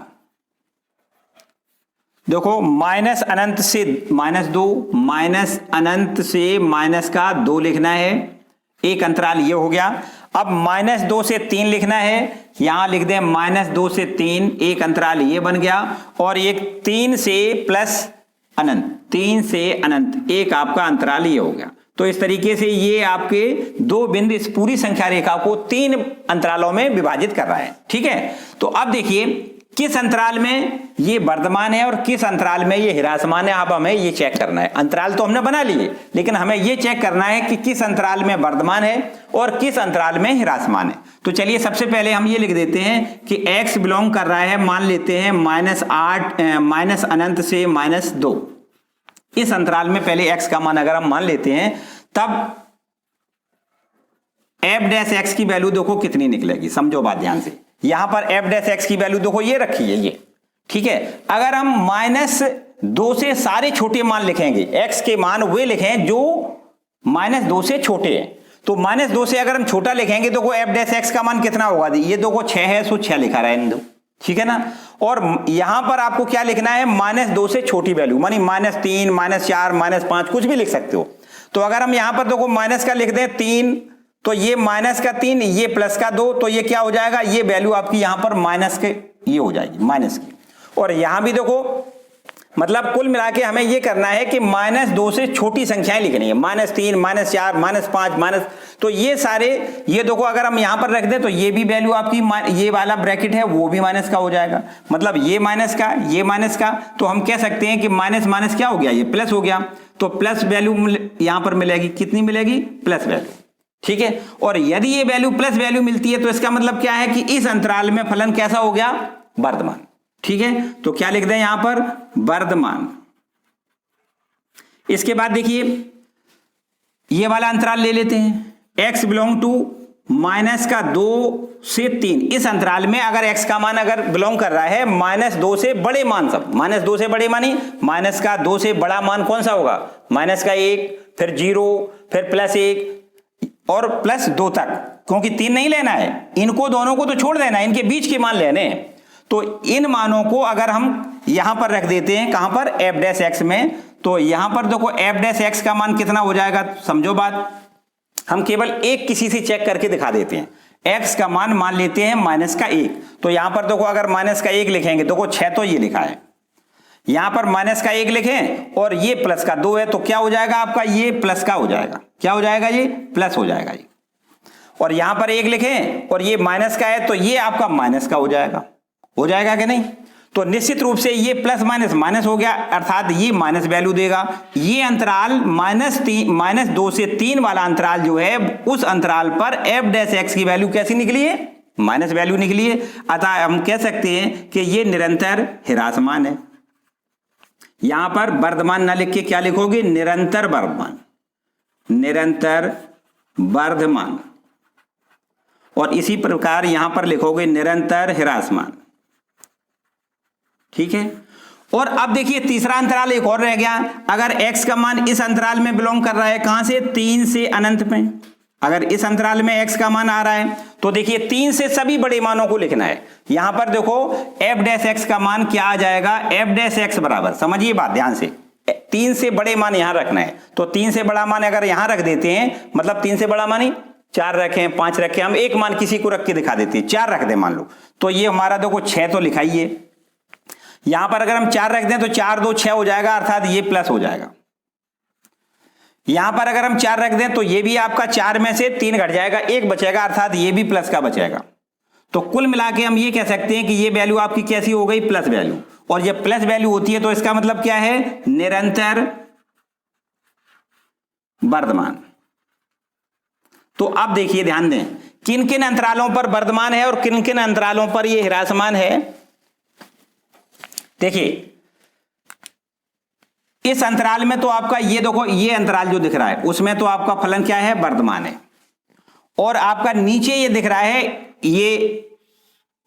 देखो माइनस अनंत से -2, माइनस अनंत से -2 लिखना है, एक अंतराल ये हो गया। अब -2 से 3 लिखना है, यहां लिख दें -2 से 3, एक अंतराल ये बन गया। और एक 3 से प्लस अनंत, 3 से अनंत, एक आपका अंतराल ये हो गया। तो इस तरीके से ये आपके दो बिंदु इस पूरी संख्या रेखा को 3 अंतरालों में विभाजित कर रहा है, ठीक है। तो अब देखिए किस अंतराल में ये वर्धमान है और किस अंतराल में ये ह्रासमान है, अब हमें ये चेक करना है। अंतराल तो हमने बना लिए, लेकिन हमें ये चेक करना है कि किस अंतराल में वर्धमान है और किस अंतराल में ह्रासमान है। तो चलिए सबसे पहले हम ये लिख देते हैं कि x बिलोंग कर रहा है, मान लेते हैं माइनस अनंत से -2। इस अंतराल में पहले x का मान अगर हम मान लेते हैं तब f' की वैल्यू देखो कितनी निकलेगी, समझो बात ध्यान से। यहां पर f' की वैल्यू देखो ये रखी है ये, ठीक है। अगर हम -2 से सारे छोटे मान लिखेंगे, x के मान वे लिखें जो -2 से छोटे हैं। तो -2 से अगर हम छोटा लिखेंगे तो f' का मान कितना होगा, ये देखो 6 है, सो 6 लिखा रहा है इन दो, ठीक है ना। और यहां पर आपको क्या लिखना है, -2 से छोटी वैल्यू, मानी -3, -4, -5 कुछ भी लिख सकते हो। तो अगर हम यहां पर देखो माइनस का लिख दें 3, तो ये -3, ये +2, तो ये क्या हो जाएगा, ये वैल्यू आपकी यहां पर माइनस के ये हो जाएगी, माइनस की। और यहां भी देखो मतलब कुल मिला के हमें ये करना है कि -2 से छोटी संख्याएं लिखनी है, -3, -4, -5 तो ये सारे, ये देखो अगर हम यहां पर रख दें तो ये भी वैल्यू आपकी, ये वाला ब्रैकेट है वो भी माइनस का हो जाएगा, मतलब ये माइनस का, ये माइनस का। तो हम कह सकते हैं कि माइनस माइनस क्या हो गया, ये प्लस हो गया। तो प्लस वैल्यू यहां पर मिलेगी, कितनी मिलेगी, प्लस वैल्यू, ठीक है। और यदि ये वैल्यू प्लस वैल्यू मिलती है तो इसका मतलब क्या है कि इस अंतराल में फलन कैसा हो गया, वर्धमान, ठीक है। तो क्या लिख दें यहां पर, वर्धमान। इसके बाद देखिए ये वाला अंतराल ले लेते हैं, x बिलोंग टू -2 से 3। इस अंतराल में अगर x का मान अगर बिलोंग कर रहा है -2 से बड़े मान, सब -2 से बड़े मानी, -2 से बड़ा मान कौन सा होगा, -1, फिर 0, फिर +1 और +2 तक, क्योंकि 3 नहीं लेना है, इनको दोनों को तो छोड़ देना है, इनके बीच के मान लेने हैं। तो इन मानों को अगर हम यहां पर रख देते हैं, कहां पर, f' में, तो यहां पर देखो f' का मान कितना हो जाएगा, समझो बात। हम केवल एक किसी से चेक करके दिखा देते हैं। x का मान लेते हैं -1, तो यहां पर देखो अगर -1 लिखेंगे, देखो 6 तो ये लिखा है, यहां पर -1 लिखें और ये +2 है, तो क्या हो जाएगा आपका, ये प्लस का हो जाएगा, क्या हो जाएगा, ये प्लस हो जाएगा ये। और यहां पर 1 लिखें और ये माइनस का है, तो ये आपका माइनस का हो जाएगा कि नहीं। तो निश्चित रूप से ये प्लस माइनस हो गया, अर्थात ये माइनस वैल्यू देगा। ये अंतराल -2 से 3 वाला अंतराल जो है, उस अंतराल पर f' की वैल्यू कैसी निकली है, माइनस वैल्यू निकली है। अतः हम कह सकते हैं कि ये निरंतर ह्रासमान है। यहां पर वर्धमान ना लिख के क्या लिखोगे, निरंतर वर्धमान, निरंतर वर्धमान। और इसी प्रकार यहां पर लिखोगे निरंतर ह्रासमान, ठीक है। और अब देखिए तीसरा अंतराल एक और रह गया, अगर x का मान इस अंतराल में बिलोंग कर रहा है, कहां से, 3 से अनंत में। अगर इस अंतराल में x का मान आ रहा है तो देखिए 3 से सभी बड़े मानों को लिखना है। यहां पर देखो f' का मान क्या आ जाएगा, f' बराबर, समझिए बात ध्यान से, 3 से बड़े मान यहां रखना है। तो 3 से बड़ा मान अगर यहां रख देते हैं, मतलब 3 से बड़ा मान 4 रखें, 5 रखें, हम एक मान किसी को रख के दिखा देते हैं, 4 रख दें मान लो, तो ये हमारा देखो 6 तो लिखाइए। यहां पर अगर हम 4 रख दें तो 4 2 6 हो जाएगा, अर्थात ये प्लस हो जाएगा। यहां पर अगर हम 4 रख दें तो ये भी आपका 4 में से 3 घट जाएगा, 1 बचेगा, अर्थात ये भी प्लस का बचेगा। तो कुल मिला के हम ये कह सकते हैं कि ये वैल्यू आपकी कैसी हो गई, प्लस वैल्यू। और जब प्लस वैल्यू होती है तो इसका मतलब क्या है, निरंतर वर्धमान। तो अब देखिए ध्यान दें, किन किन अंतरालों पर वर्धमान है और किन किन अंतरालों पर यह ह्रासमान है। देखिए इस अंतराल में तो आपका ये देखो, ये अंतराल जो दिख रहा है उसमें तो आपका फलन क्या है, वर्धमान है। और आपका नीचे ये दिख रहा है ये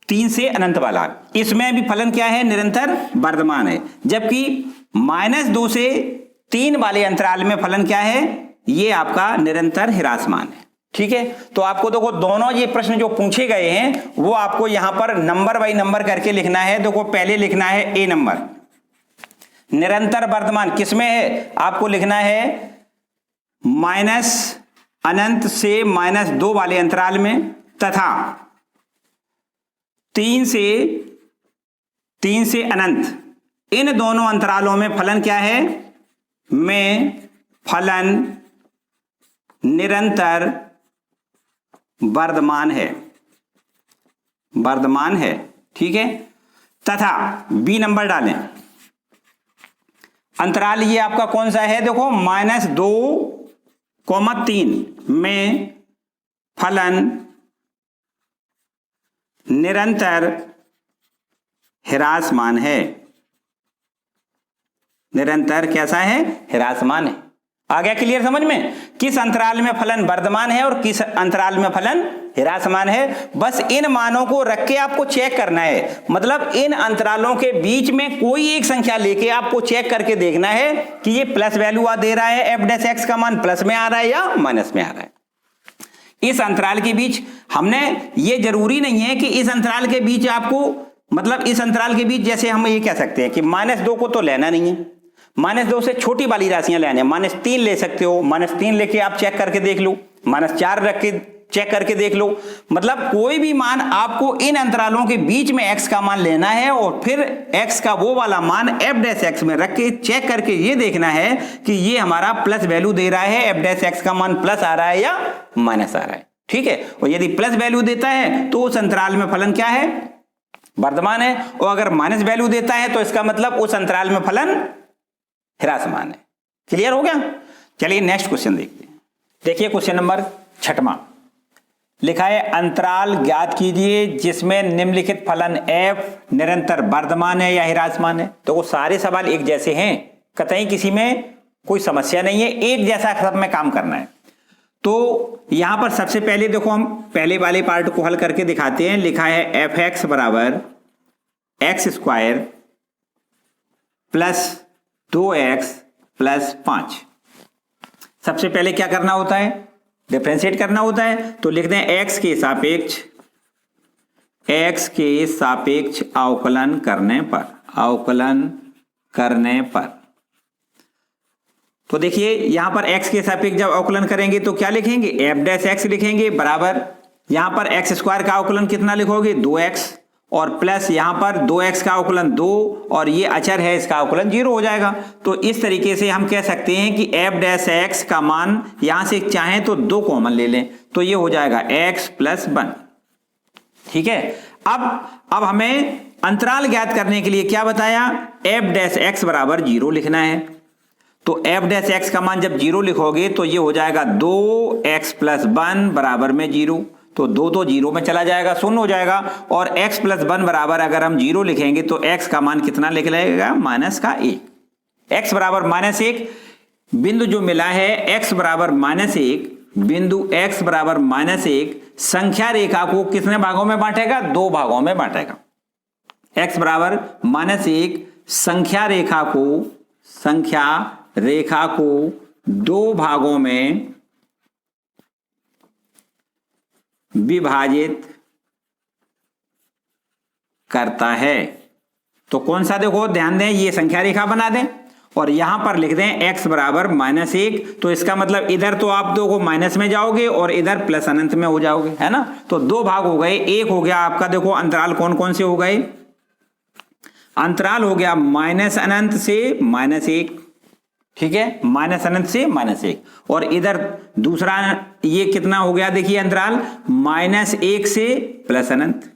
3 से अनंत वाला, इसमें भी फलन क्या है, निरंतर वर्धमान है। जबकि -2 से 3 वाले अंतराल में फलन क्या है, ये आपका निरंतर ह्रासमान है। ठीक है, तो आपको देखो दोनों ये प्रश्न जो पूछे गए हैं वो आपको यहां पर नंबर बाई नंबर करके लिखना है। देखो पहले लिखना है ए नंबर, निरंतर वर्धमान किसमें है, आपको लिखना है अनंत से -2 वाले अंतराल में, तथा 3 से अनंत, इन दोनों अंतरालों में फलन क्या है, में फलन निरंतर वर्धमान है, वर्धमान है। ठीक है, तथा बी नंबर डालें, अंतराल ये आपका कौन सा है, देखो -2,3 में फलन निरंतर ह्रासमान है, निरंतर कैसा है, ह्रासमान है। आ गया क्लियर समझ में, किस अंतराल में फलन वर्धमान है और किस अंतराल में फलन ह्रासमान है। बस इन मानों को रख के आपको चेक करना है, मतलब इन अंतरालों के बीच में कोई एक संख्या लेके आपको चेक करके देखना है कि ये प्लस वैल्यू दे रहा है, एफ डैश एक्स का मान प्लस में आ रहा है या माइनस में आ रहा है। इस अंतराल के बीच हमने, ये जरूरी नहीं है कि इस अंतराल के बीच आपको, मतलब इस अंतराल के बीच जैसे हम ये कह सकते हैं कि -2 को तो लेना नहीं है, -2 से छोटी वाली राशियां लेने, -3 ले सकते हो, -3 लेके आप चेक करके देख लो, -4 रख के चेक करके देख लो। मतलब कोई भी मान आपको इन अंतरालों के बीच में x का मान लेना है और फिर x का वो वाला मान f डैश x में रख के चेक करके ये देखना है कि ये हमारा प्लस वैल्यू दे रहा है, f डैश x का मान प्लस आ रहा है या माइनस आ रहा है। ठीक है, और यदि प्लस वैल्यू देता है तो उस अंतराल में फलन क्या है, वर्धमान है, और अगर माइनस वैल्यू देता है तो इसका मतलब उस अंतराल में फलन ह्रासमान है। क्लियर हो गया। चलिए नेक्स्ट क्वेश्चन देखते हैं। देखिए क्वेश्चन नंबर 6वां लिखा है, अंतराल ज्ञात कीजिए जिसमें निम्नलिखित फलन f निरंतर वर्धमान है या ह्रासमान है। तो वो सारे सवाल एक जैसे हैं, कतई किसी में कोई समस्या नहीं है, एक जैसा सब में काम करना है। तो यहां पर सबसे पहले देखो हम पहले वाले पार्ट को हल करके दिखाते हैं। लिखा है f(x) बराबर x² प्लस 2x प्लस 5। सबसे पहले क्या करना होता है, डिफरेंशिएट करना होता है। तो लिख दें x के सापेक्ष अवकलन करने पर, तो देखिए यहां पर x के सापेक्ष जब अवकलन करेंगे तो क्या लिखेंगे, f डैश x लिखेंगे, बराबर यहां पर x² का अवकलन कितना लिखोगे, 2x, और प्लस यहां पर 2x का अवकलन 2, और ये अचर है इसका अवकलन 0 हो जाएगा। तो इस तरीके से हम कह सकते हैं कि f डैश x का मान यहां से चाहें तो 2 कॉमन ले लें, तो ये हो जाएगा x प्लस 1। ठीक है, अब हमें अंतराल ज्ञात करने के लिए क्या बताया, f डैश x बराबर 0 लिखना है। तो f डैश x का मान जब 0 लिखोगे तो ये हो जाएगा 2x प्लस 1 बराबर में 0, तो 2 तो 0 में चला जाएगा, 0 हो जाएगा, और x प्लस 1 बराबर अगर हम 0 लिखेंगे तो x का मान कितना लिख लेगा, -1। x बराबर -1 बिंदु जो मिला है, x बराबर -1 बिंदु, x बराबर -1 संख्या रेखा को कितने भागों में बांटेगा, 2 भागों में बांटेगा। x बराबर -1 संख्या रेखा को 2 भागों में विभाजित करता है। तो कौन सा, देखो ध्यान दें, ये संख्या रेखा बना दें और यहां पर लिख दें x बराबर -1, तो इसका मतलब इधर तो आप दो को माइनस में जाओगे और इधर प्लस अनंत में हो जाओगे, है ना। तो दो भाग हो गए, एक हो गया आपका, देखो अंतराल कौन कौन से हो गए, अंतराल हो गया माइनस अनंत से -1, ठीक है, माइनस अनंत से -1, और इधर दूसरा ये कितना हो गया, देखिए अंतराल -1 से प्लस अनंत,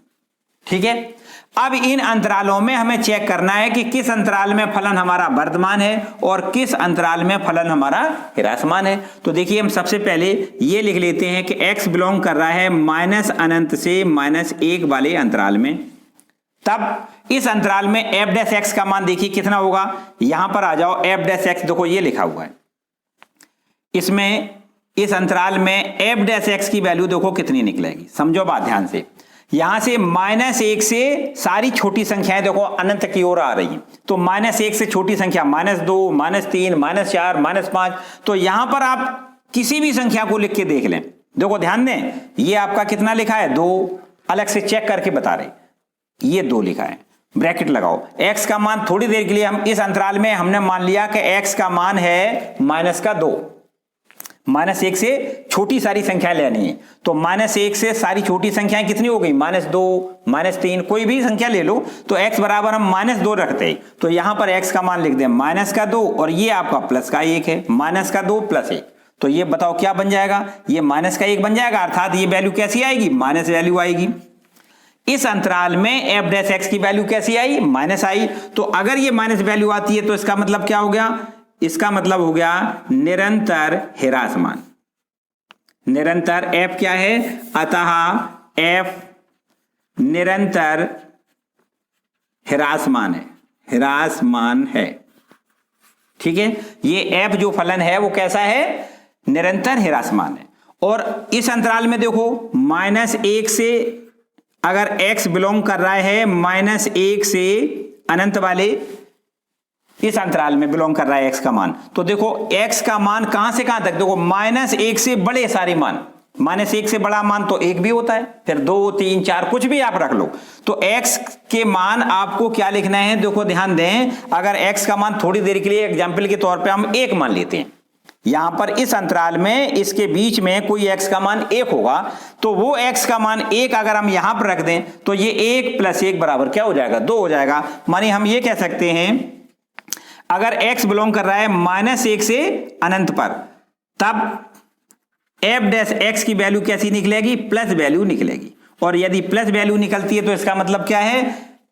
ठीक है। अब इन अंतरालों में हमें चेक करना है कि किस अंतराल में फलन हमारा वर्धमान है और किस अंतराल में फलन हमारा ह्रासमान है। तो देखिए हम सबसे पहले ये लिख लेते हैं कि x बिलोंग कर रहा है माइनस अनंत से -1 वाले अंतराल में। तब इस अंतराल में f डैश x का मान देखिए कितना होगा, यहां पर आ जाओ, f डैश x देखो ये लिखा हुआ है, इसमें इस अंतराल में f डैश x की वैल्यू देखो कितनी निकलेगी, समझो बात ध्यान से। यहां से -1 से सारी छोटी संख्याएं देखो अनंत की ओर आ रही हैं, तो -1 से छोटी संख्या -2, -3, -4, -5, तो यहां पर आप किसी भी संख्या को लिख के देख लें। देखो ध्यान दें, ये आपका कितना लिखा है 2, अलग से चेक करके बता रहे, ये 2 लिखा है, ब्रैकेट लगाओ। x का मान थोड़ी देर के लिए हम इस अंतराल में हमने मान लिया कि x का मान है -2, -1 से छोटी सारी संख्याएं लेनी है, तो -1 से सारी छोटी संख्याएं कितनी हो गई, -2, -3, कोई भी संख्या ले लो, तो x बराबर हम -2 रखते हैं, तो यहां पर x का मान लिख दें -2, और ये आपका +1 है, -2 +1, तो ये बताओ क्या बन जाएगा, ये -1 बन जाएगा, अर्थात ये वैल्यू कैसी आएगी, माइनस वैल्यू आएगी। इस अंतराल में f डैश x की वैल्यू कैसी आई, माइनस आई, तो अगर ये माइनस वैल्यू आती है तो इसका मतलब क्या हो गया, इसका मतलब हो गया निरंतर ह्रासमान। निरंतर f क्या है, अतः f निरंतर ह्रासमान है, ह्रासमान है, ठीक है। ये f जो फलन है वो कैसा है, निरंतर ह्रासमान है। और इस अंतराल में देखो -1 से अगर x बिलोंग कर रहा है -1 से अनंत वाले इस अंतराल में बिलोंग कर रहा है x का मान, तो देखो x का मान कहां से कहां तक, देखो -1 से बड़े सारे मान, -1 से बड़ा मान तो 1 भी होता है, फिर 2, 3, 4 कुछ भी आप रख लो, तो x के मान आपको क्या लिखना है, देखो ध्यान दें, अगर x का मान थोड़ी देर के लिए एग्जाम्पल के तौर पर हम 1 मान लेते हैं, यहां पर इस अंतराल में इसके बीच में कोई x का मान 1 होगा, तो वो x का मान 1 अगर हम यहां पर रख दें तो ये 1 + 1 बराबर क्या हो जाएगा, 2 हो जाएगा। माने हम ये कह सकते हैं अगर x बिलोंग कर रहा है -1 से अनंत पर, तब f डैश x की वैल्यू कैसी निकलेगी, प्लस वैल्यू निकलेगी, और यदि प्लस वैल्यू निकलती है तो इसका मतलब क्या है,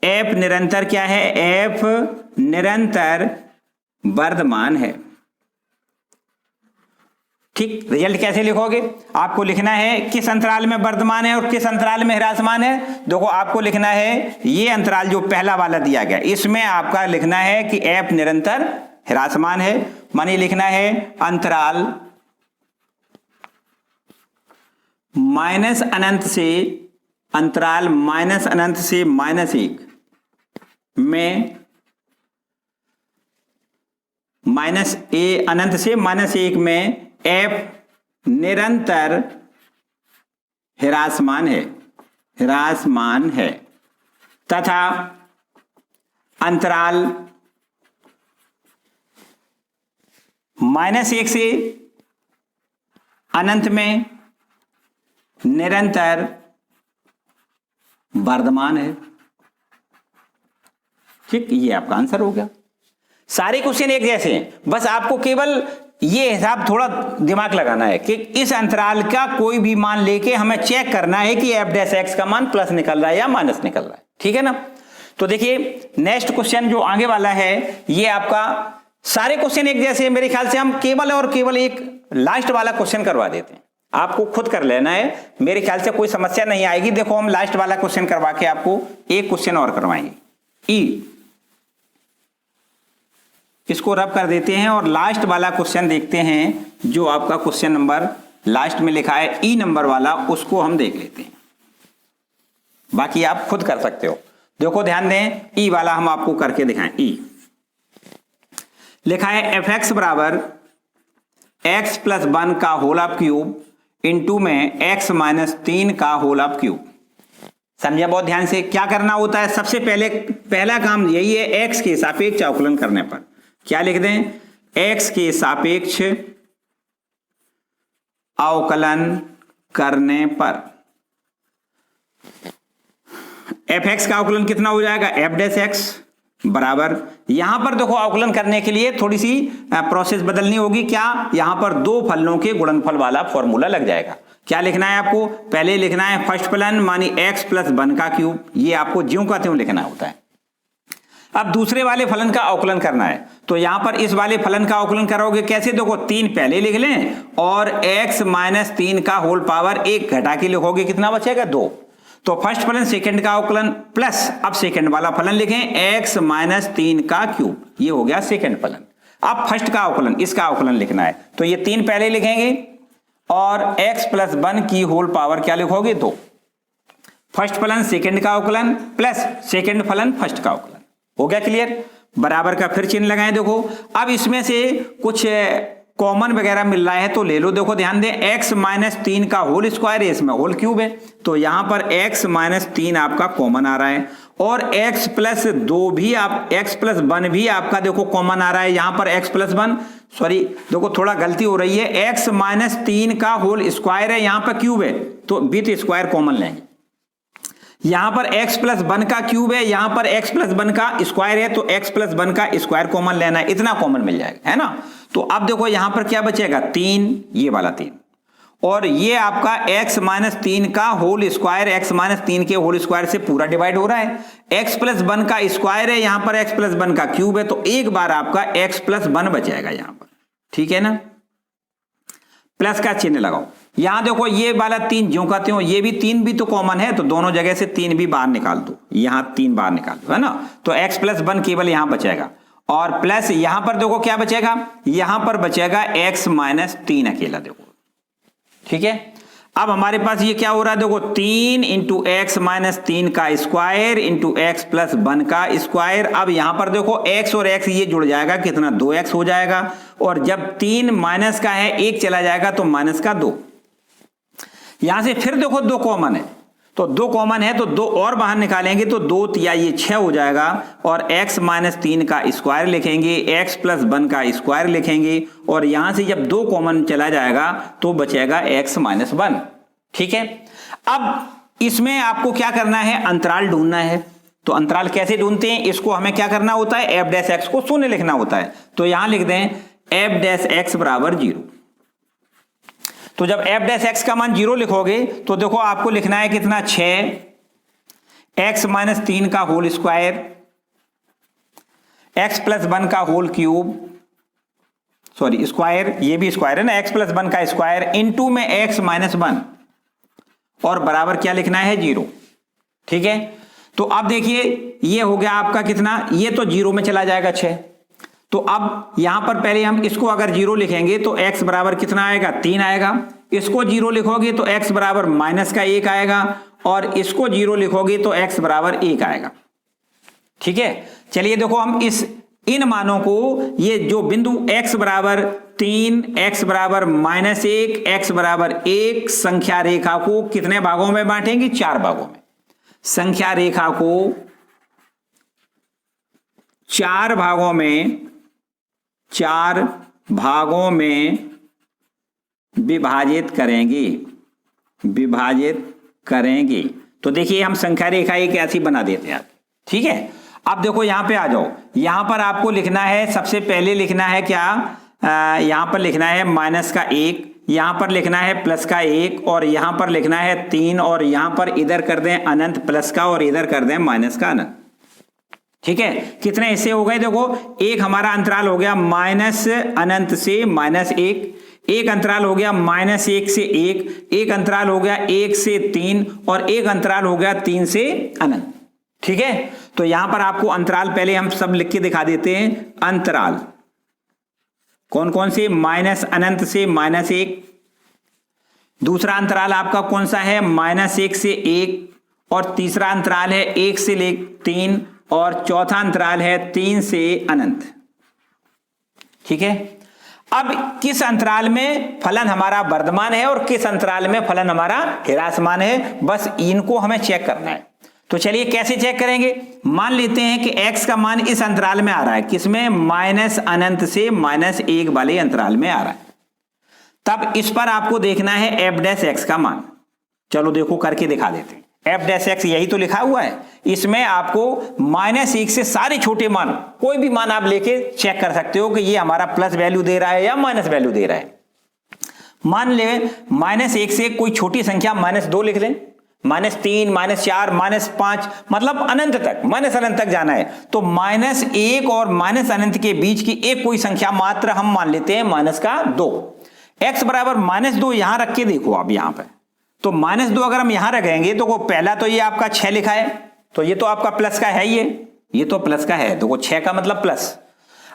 f निरंतर क्या है, f निरंतर वर्धमान है, ठीक। रिजल्ट कैसे लिखोगे, आपको लिखना है किस अंतराल में वर्धमान है और किस अंतराल में ह्रासमान है। देखो आपको लिखना है ये अंतराल जो पहला वाला दिया गया, इसमें आपका लिखना है कि f निरंतर ह्रासमान है, माने लिखना है अंतराल -अनंत से, अंतराल -अनंत से -1 में अनंत से -1 में f निरंतर ह्रासमान है, ह्रासमान है, तथा अंतराल -1 से अनंत में निरंतर वर्धमान है, ठीक। ये आपका आंसर हो गया। सारे क्वेश्चन एक जैसे हैं, बस आपको केवल ये हिसाब थोड़ा दिमाग लगाना है कि इस अंतराल का कोई भी मान लेके हमें चेक करना है कि f डैश x का मान प्लस निकल रहा है या माइनस निकल रहा है, ठीक है ना। तो देखिए नेक्स्ट क्वेश्चन जो आगे वाला है, ये आपका सारे क्वेश्चन एक जैसे हैं, मेरे ख्याल से हम केवल और केवल एक लास्ट वाला क्वेश्चन करवा देते हैं, आपको खुद कर लेना है, मेरे ख्याल से कोई समस्या नहीं आएगी। देखो हम लास्ट वाला क्वेश्चन करवा के आपको एक क्वेश्चन और करवाएंगे, ई, इसको रब कर देते हैं और लास्ट वाला क्वेश्चन देखते हैं, जो आपका क्वेश्चन नंबर लास्ट में लिखा है ई नंबर वाला, उसको हम देख लेते हैं, बाकी आप खुद कर सकते हो। देखो ध्यान दें, ई वाला हम आपको करके दिखाएं। ई लिखा है fx बराबर x + 1 का होल ऑफ क्यूब इंटू में x - 3 का होल ऑफ क्यूब। समझिए बहुत ध्यान से, क्या करना होता है, सबसे पहले पहला काम यही है, x के सापेक्ष अवकलन करने पर क्या लिख दें, x के सापेक्ष अवकलन करने पर fx का अवकलन कितना हो जाएगा, f डैश x बराबर, यहां पर देखो अवकलन करने के लिए थोड़ी सी प्रोसेस बदलनी होगी। क्या, यहां पर दो फलनों के गुणनफल वाला फॉर्मूला लग जाएगा। क्या लिखना है आपको, पहले लिखना है फर्स्ट फलन मानी x प्लस 1 का क्यूब, ये आपको ज्यों का त्यों लिखना होता है। अब दूसरे वाले फलन का अवकलन करना है, तो यहां पर इस वाले फलन का अवकलन करोगे कैसे, देखो 3 पहले लिख लें और x माइनस 3 का होल पावर 1 घटा के लिखोगे, कितना बचेगा 2। तो फर्स्ट फलन सेकंड का अवकलन प्लस अब सेकंड वाला फलन लिखें x माइनस 3 का क्यूब, ये हो गया सेकंड फलन। अब फर्स्ट का अवकलन, इसका अवकलन लिखना है, तो ये 3 पहले लिखेंगे और x प्लस 1 की होल पावर क्या लिखोगे 2। फर्स्ट फलन सेकंड का अवकलन प्लस सेकंड फलन फर्स्ट का अवकलन, हो गया क्लियर। बराबर का फिर चिन्ह लगाएं। देखो अब इसमें से कुछ कॉमन वगैरह मिल रहा है तो ले लो। देखो ध्यान दें, x माइनस 3 का होल स्क्वायर है, इसमें होल क्यूब है, तो यहां पर x माइनस 3 आपका कॉमन आ रहा है और x प्लस 2 भी आप, x प्लस 1 भी आपका देखो कॉमन आ रहा है। यहां पर x प्लस 1, सॉरी देखो थोड़ा गलती हो रही है, x माइनस 3 का होल स्क्वायर है, यहां पर क्यूब है तो विथ स्क्वायर कॉमन लेंगे। यहां पर x प्लस 1 का क्यूब है, यहां पर x प्लस 1 का स्क्वायर है, तो x प्लस 1 का स्क्वायर कॉमन लेना है, इतना कॉमन मिल जाएगा, है ना। तो अब देखो यहां पर क्या बचेगा 3, ये वाला 3 और ये आपका x माइनस 3 का होल स्क्वायर, x माइनस 3 के होल स्क्वायर से पूरा डिवाइड हो रहा है। x प्लस 1 का स्क्वायर है, यहां पर x प्लस 1 का क्यूब है, तो एक बार आपका x प्लस 1 बचेगा यहां पर, ठीक है ना। प्लस का चिन्ह लगाओ। यहां देखो ये वाला 3 ज्यों का त्यों, ये भी 3 भी तो कॉमन है, तो दोनों जगह से 3 भी बाहर निकाल दो, यहां 3 बाहर निकाल दो, है ना। तो x प्लस 1 केवल यहां बचेगा और प्लस यहां पर देखो क्या बचेगा, यहां पर बचेगा x माइनस 3 अकेला, देखो ठीक है। अब हमारे पास ये क्या हो रहा है, देखो 3 इंटू एक्स माइनस 3 का स्क्वायर इंटू एक्स प्लस 1 का स्क्वायर। अब यहां पर देखो x और x ये जुड़ जाएगा, कितना 2x हो जाएगा, और जब 3 माइनस का है 1 चला जाएगा तो माइनस का 2। यहां से फिर देखो 2 कॉमन है, तो 2 कॉमन है तो 2 और बाहर निकालेंगे तो 2 या ये 6 हो जाएगा, और x माइनस 3 का स्क्वायर लिखेंगे, x प्लस 1 का स्क्वायर लिखेंगे, और यहां से जब 2 कॉमन चला जाएगा तो बचेगा x माइनस 1, ठीक है। अब इसमें आपको क्या करना है, अंतराल ढूंढना है। तो अंतराल कैसे ढूंढते हैं, इसको हमें क्या करना होता है, f डैश x को शून्य लिखना होता है। तो यहां लिख दें f डैश x बराबर 0। तो जब f डैश x का मान 0 लिखोगे तो देखो आपको लिखना है कितना, 6 x माइनस 3 का होल स्क्वायर, x प्लस 1 का होल क्यूब, सॉरी स्क्वायर, ये भी स्क्वायर है ना, x प्लस 1 का स्क्वायर इंटू में x माइनस 1, और बराबर क्या लिखना है 0, ठीक है। तो अब देखिए ये हो गया आपका कितना, ये तो 0 में चला जाएगा 6। तो अब यहां पर पहले हम इसको अगर 0 लिखेंगे तो x बराबर कितना आएगा, 3 आएगा। इसको 0 लिखोगे तो x बराबर माइनस का 1 आएगा, और इसको 0 लिखोगे तो x बराबर 1 आएगा, ठीक है। चलिए देखो हम इन मानों को, ये जो बिंदु x बराबर 3, x बराबर माइनस 1, x बराबर 1 संख्या रेखा को कितने भागों में बांटेंगे, 4 भागों में। संख्या रेखा को 4 भागों में विभाजित करेंगे। तो देखिए हम संख्या रेखा एक ऐसी बना देते हैं, ठीक है। अब देखो यहां पे आ जाओ, यहां पर आपको लिखना है, सबसे पहले लिखना है क्या, यहां पर लिखना है माइनस का 1, यहां पर लिखना है प्लस का 1, और यहां पर लिखना है 3, और यहां पर इधर कर दें अनंत प्लस का और इधर कर दें माइनस का अनंत, ठीक है। कितने हिस्से हो गए, देखो एक हमारा अंतराल हो गया माइनस अनंत से माइनस 1, एक अंतराल हो गया माइनस 1 से 1, एक अंतराल हो गया 1 से 3, और एक अंतराल हो गया 3 से अनंत, ठीक है। तो यहां पर आपको अंतराल पहले हम सब लिख के दिखा देते हैं। अंतराल कौन कौन से, माइनस अनंत से माइनस 1, दूसरा अंतराल आपका कौन सा है, माइनस 1 से 1, और तीसरा अंतराल है 1 से 3, और चौथा अंतराल है 3 से अनंत, ठीक है। अब किस अंतराल में फलन हमारा वर्धमान है और किस अंतराल में फलन हमारा ह्रासमान है, बस इनको हमें चेक करना है। तो चलिए कैसे चेक करेंगे। मान लेते हैं कि x का मान इस अंतराल में आ रहा है, किसमें, माइनस अनंत से माइनस 1 वाले अंतराल में आ रहा है। तब इस पर आपको देखना है f डैश x का मान। चलो देखो करके दिखा देते हैं। f डैश x यही तो लिखा हुआ है, इसमें आपको -1 से सारे छोटे मान, कोई भी मान आप लेके चेक कर सकते हो कि ये हमारा प्लस वैल्यू दे रहा है या माइनस वैल्यू दे रहा है। मान ले -1 से कोई छोटी संख्या -2 लिख लें, -3, -4, -5, मतलब अनंत तक, माइनस अनंत तक जाना है। तो -1 और माइनस अनंत के बीच की एक कोई संख्या मात्र हम मान लेते हैं -2। x बराबर -2 यहां रख के देखो आप यहां पर, तो -2 अगर हम यहां रखेंगे तो पहला तो ये आपका 6 लिखा है, तो ये तो आपका प्लस का है, ये तो प्लस का है, तो 6 का मतलब प्लस।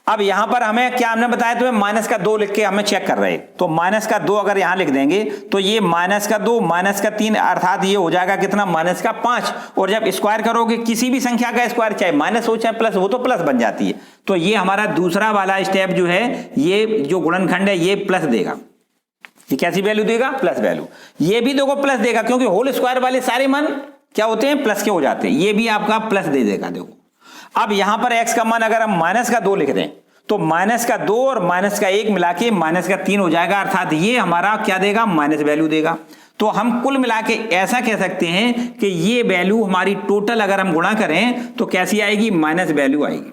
अब यहां पर हमें क्या हमने बताया तुम्हें, -2 लिख के हमें चेक कर रहे हैं, तो -2 अगर यहां लिख देंगे तो ये -2 -3 अर्थात ये हो जाएगा कितना, -5। और जब स्क्वायर करोगे किसी भी संख्या का स्क्वायर, चाहे माइनस हो चाहे प्लस, वो तो प्लस बन जाती है। तो ये हमारा दूसरा वाला स्टेप जो है, ये जो गुणनखंड है ये प्लस देगा। ये कैसी वैल्यू देगा, प्लस वैल्यू। ये भी देखो प्लस देगा, क्योंकि होल स्क्वायर वाले सारे मान क्या होते हैं, प्लस के हो जाते हैं। ये भी आपका प्लस दे देगा। देखो अब यहां पर x का मान अगर हम -2 लिख दें तो -2 और -1 मिला के -3 हो जाएगा, अर्थात ये हमारा क्या देगा, माइनस वैल्यू देगा। तो हम कुल मिला के ऐसा कह सकते हैं कि ये वैल्यू हमारी टोटल अगर हम गुणा करें तो कैसी आएगी, माइनस वैल्यू आएगी।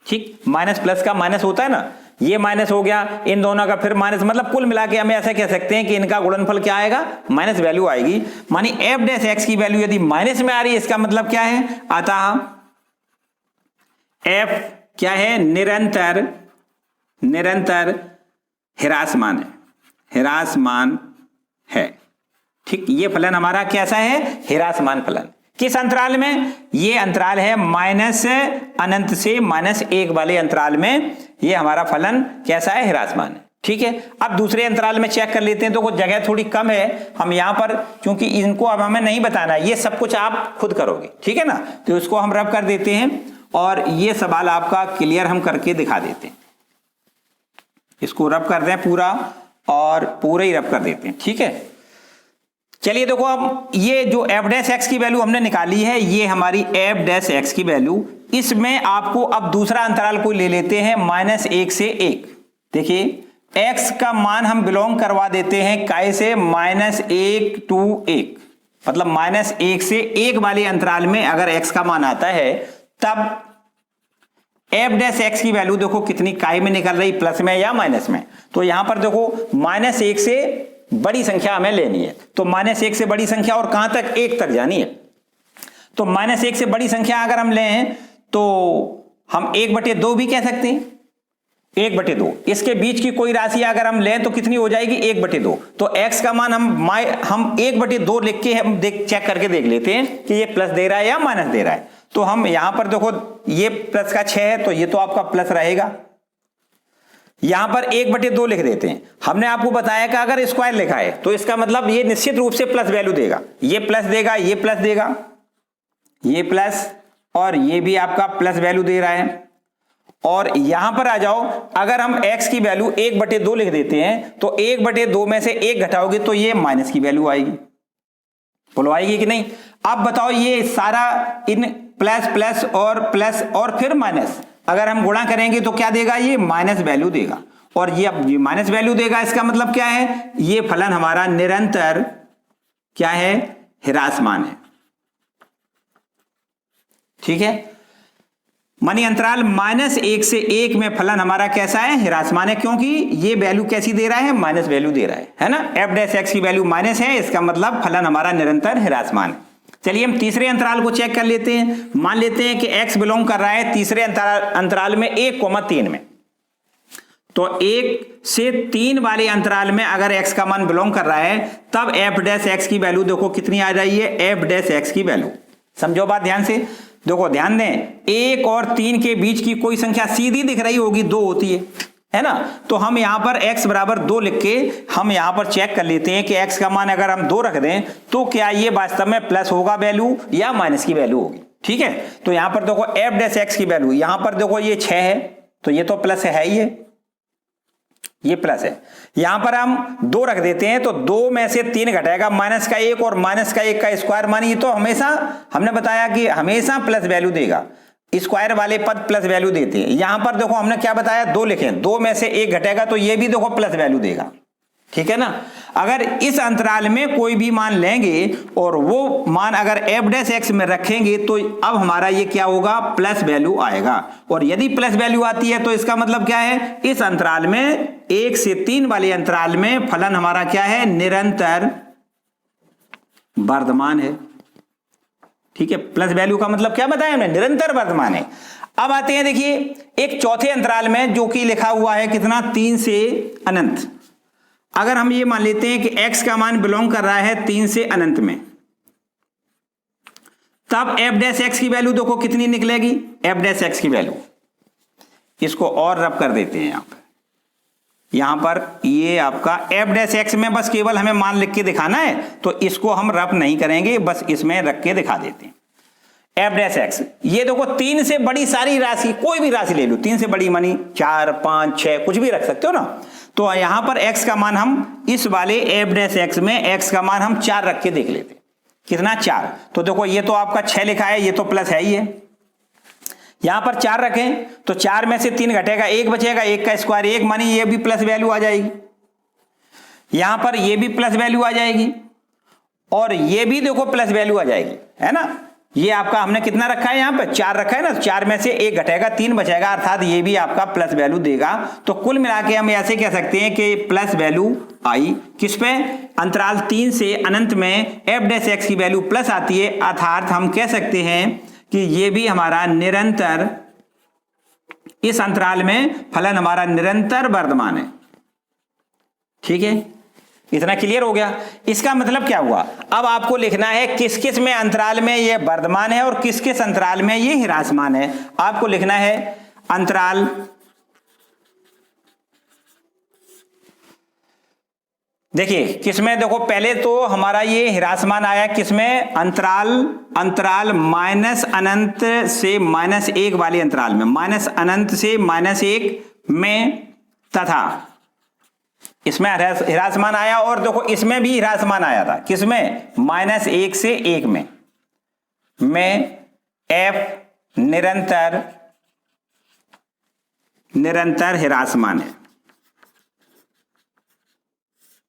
ठीक, माइनस प्लस का माइनस होता है ना, ये माइनस हो गया, इन दोनों का फिर माइनस, मतलब कुल मिला के हमें ऐसा कह सकते हैं कि इनका गुणनफल क्या आएगा, माइनस वैल्यू आएगी। मानी f डैश x की वैल्यू यदि माइनस में आ रही है, इसका मतलब क्या है, अतः f क्या है, निरंतर ह्रासमान है, ह्रासमान है। ठीक, ये फलन हमारा कैसा है, ह्रासमान फलन। किस अंतराल में, ये अंतराल है माइनस अनंत से -1 वाले अंतराल में, ये हमारा फलन कैसा है, ह्रासमान है। ठीक है, अब दूसरे अंतराल में चेक कर लेते हैं। तो कुछ जगह थोड़ी कम है, हम यहां पर, क्योंकि इनको अब हमें नहीं बताना है, ये सब कुछ आप खुद करोगे, ठीक है ना। तो इसको हम रब कर देते हैं और ये सवाल आपका क्लियर हम करके दिखा देते हैं। इसको रब कर दें पूरा, और पूरा ही रब कर देते हैं। ठीक है, चलिए देखो अब ये जो f डैश x की वैल्यू हमने निकाली है, ये हमारी f डैश x की वैल्यू, इसमें आपको अब दूसरा अंतराल कोई ले लेते हैं -1 से 1। देखिए x का मान हम बिलोंग करवा देते हैं काय से, -1 to 1, मतलब -1 से 1 वाले अंतराल में अगर x का मान आता है, तब f डैश x की वैल्यू देखो कितनी काय में निकल रही, प्लस में या माइनस में। तो यहां पर देखो -1 से बड़ी संख्या हमें लेनी है, तो -1 से बड़ी संख्या, और कहां तक, 1 तक जानी है। तो -1 से बड़ी संख्या अगर हम लें तो हम 1/2 भी कह सकते हैं, 1/2। इसके बीच की कोई राशि अगर हम लें तो कितनी हो जाएगी, 1/2। तो x का मान हम 1/2 लिख के हम चेक करके देख लेते हैं कि ये प्लस दे रहा है या माइनस दे रहा है। तो हम यहां पर देखो ये प्लस का 6 है, तो ये तो आपका प्लस रहेगा। यहां पर 1/2 लिख देते हैं। हमने आपको बताया कि अगर स्क्वायर लिखा है तो इसका मतलब ये निश्चित रूप से प्लस वैल्यू देगा, ये प्लस देगा, ये प्लस देगा, ये प्लस, और ये भी आपका प्लस वैल्यू दे रहा है। और यहां पर आ जाओ, अगर हम x की वैल्यू 1/2 लिख देते हैं तो 1/2 में से 1 घटाओगे तो ये माइनस की वैल्यू आएगी। बोलो आएगी कि नहीं। अब बताओ, ये सारा इन प्लस प्लस और फिर माइनस, अगर हम गुणा करेंगे तो क्या देगा, ये माइनस वैल्यू देगा। और ये अब माइनस वैल्यू देगा, इसका मतलब क्या है, ये फलन हमारा निरंतर क्या है, ह्रासमान है। ठीक है, मानी अंतराल -1 से 1 में फलन हमारा कैसा है, ह्रासमान है, क्योंकि ये वैल्यू कैसी दे रहा है, माइनस वैल्यू दे रहा है ना। f डैश x की वैल्यू माइनस है, इसका मतलब फलन हमारा निरंतर ह्रासमान है। चलिए हम तीसरे अंतराल को चेक कर लेते हैं। मान लेते हैं कि x बिलोंग कर रहा है तीसरे अंतराल में 1,3 में। तो 1 से 3 वाले अंतराल में अगर x का मान बिलोंग कर रहा है, तब f डैश x की वैल्यू देखो कितनी आ रही है, f डैश x की वैल्यू। समझो बात ध्यान से, देखो ध्यान दें, 1 और 3 के बीच की कोई संख्या सीधी दिख रही होगी, 2 होती है ना। तो हम यहां पर x बराबर 2 लिख के हम यहां पर चेक कर लेते हैं कि x का मान अगर हम 2 रख दें तो क्या ये वास्तव में प्लस होगा वैल्यू या माइनस की वैल्यू होगी। ठीक है, तो यहां पर देखो f डैश x की वैल्यू, यहां पर देखो ये 6 है, तो ये तो प्लस है ही है। ये प्लस है। यहां पर हम 2 रख देते हैं तो 2 में से 3 घटेगा, -1 और -1 का स्क्वायर, मानिए तो हमेशा हमने बताया कि हमेशा प्लस वैल्यू देगा, स्क्वायर वाले पद प्लस वैल्यू देते हैं। यहां पर देखो हमने क्या बताया, 2 लिखे, 2 में से 1 घटेगा तो ये भी देखो प्लस वैल्यू देगा, ठीक है ना। अगर इस अंतराल में कोई भी मान लेंगे और वो मान अगर f' में रखेंगे तो अब हमारा ये क्या होगा, प्लस वैल्यू आएगा। और यदि प्लस वैल्यू आती है तो इसका मतलब क्या है, इस अंतराल में 1 से 3 वाले अंतराल में फलन हमारा क्या है, निरंतर वर्धमान है, ठीक है। प्लस वैल्यू का मतलब क्या बताया हमने, निरंतर वर्धमान है। अब आते हैं देखिए एक चौथे अंतराल में जो कि लिखा हुआ है कितना, 3 से अनंत। अगर हम ये मान लेते हैं कि x का मान बिलोंग कर रहा है 3 से अनंत में, तब f' की वैल्यू देखो कितनी निकलेगी, f' की वैल्यू, इसको और रब कर देते हैं यहां पर ये आपका f' में बस केवल हमें मान लिख के दिखाना है तो इसको हम रब नहीं करेंगे, बस इसमें रख के दिखा देते हैं। f', ये देखो 3 से बड़ी सारी राशि, कोई भी राशि ले लो, 3 से बड़ी मानी 4, 5, 6 कुछ भी रख सकते हो ना। तो यहां पर x का मान हम इस वाले f' में x का मान हम 4 रख के देख लेते, कितना 4। तो देखो ये तो आपका 6 लिखा है, ये तो प्लस है ही है। यहां पर 4 रखें तो 4 में से 3 घटेगा, 1 बचेगा, 1 का स्क्वायर 1, मानी ये भी प्लस वैल्यू आ जाएगी। यहां पर ये भी प्लस वैल्यू आ जाएगी और ये भी देखो प्लस वैल्यू आ जाएगी, है ना। ये आपका हमने कितना रखा है, यहां पर 4 रखा है ना, 4 में से 1 घटेगा, 3 बचेगा, अर्थात ये भी आपका प्लस वैल्यू देगा। तो कुल मिला के हम ऐसे कह सकते हैं कि प्लस वैल्यू आई किस पे, अंतराल 3 से अनंत में f' की वैल्यू प्लस आती है, अर्थात हम कह सकते हैं कि ये भी हमारा निरंतर, इस अंतराल में फलन हमारा निरंतर वर्धमान है, ठीक है। इतना क्लियर हो गया। इसका मतलब क्या हुआ, अब आपको लिखना है किस किस में अंतराल में ये वर्धमान है और किस किस अंतराल में ये ह्रासमान है। आपको लिखना है अंतराल देखिए किसमें, देखो पहले तो हमारा ये ह्रासमान आया किसमें, अंतराल माइनस अनंत से -1 वाले अंतराल में, माइनस अनंत से -1 में, तथा इसमें ह्रासमान आया और देखो इसमें भी ह्रासमान आया था, किसमें, -1 से 1 में f निरंतर ह्रासमान है,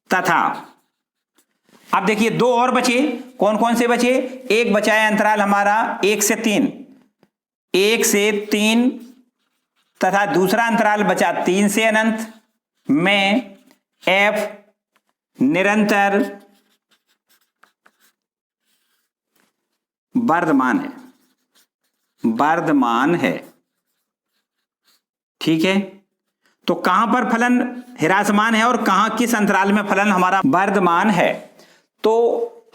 तथा अब देखिए 2 और बचे, कौन कौन से बचे, एक बचा है अंतराल हमारा 1 से 3 तथा दूसरा अंतराल बचा 3 से अनंत में f निरंतर वर्धमान है, ठीक है। तो कहां पर फलन ह्रासमान है और कहां किस अंतराल में फलन हमारा वर्धमान है, तो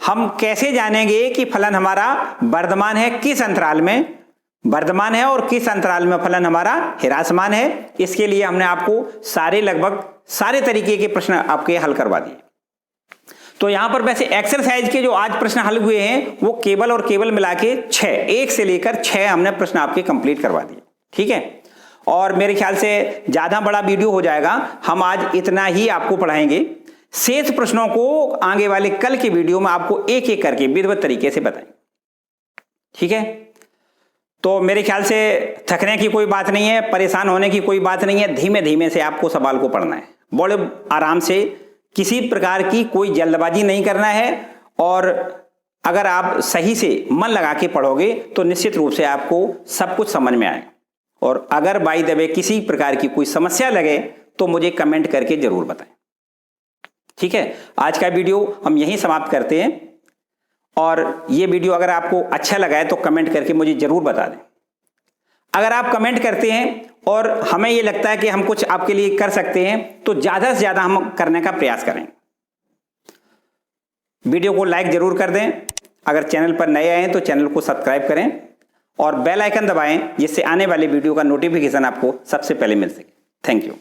हम कैसे जानेंगे कि फलन हमारा वर्धमान है, किस अंतराल में वर्धमान है और किस अंतराल में फलन हमारा ह्रासमान है। इसके लिए हमने आपको लगभग सारे तरीके के प्रश्न आपके हल करवा दिए। तो यहां पर वैसे एक्सरसाइज के जो आज प्रश्न हल हुए हैं वो केवल और केवल मिला के 6, 1 से लेकर 6 हमने प्रश्न आपके कंप्लीट करवा दिए, ठीक है। और मेरे ख्याल से ज्यादा बड़ा वीडियो हो जाएगा, हम आज इतना ही आपको पढ़ाएंगे। शेष प्रश्नों को आगे वाले कल के वीडियो में आपको एक एक करके विधिवत तरीके से बताएं, ठीक है। तो मेरे ख्याल से थकने की कोई बात नहीं है, परेशान होने की कोई बात नहीं है, धीमे धीमे से आपको सवाल को पढ़ना है, बड़े आराम से, किसी प्रकार की कोई जल्दबाजी नहीं करना है। और अगर आप सही से मन लगा के पढ़ोगे तो निश्चित रूप से आपको सब कुछ समझ में आएगा। और अगर बाय द वे किसी प्रकार की कोई समस्या लगे तो मुझे कमेंट करके जरूर बताएं, ठीक है। आज का वीडियो हम यहीं समाप्त करते हैं और ये वीडियो अगर आपको अच्छा लगा है तो कमेंट करके मुझे जरूर बता दें। अगर आप कमेंट करते हैं और हमें ये लगता है कि हम कुछ आपके लिए कर सकते हैं तो ज्यादा से ज्यादा हम करने का प्रयास करें। वीडियो को लाइक जरूर कर दें, अगर चैनल पर नए आए हैं तो चैनल को सब्सक्राइब करें और बेल आइकन दबाएं जिससे आने वाले वीडियो का नोटिफिकेशन आपको सबसे पहले मिल सके। Thank you.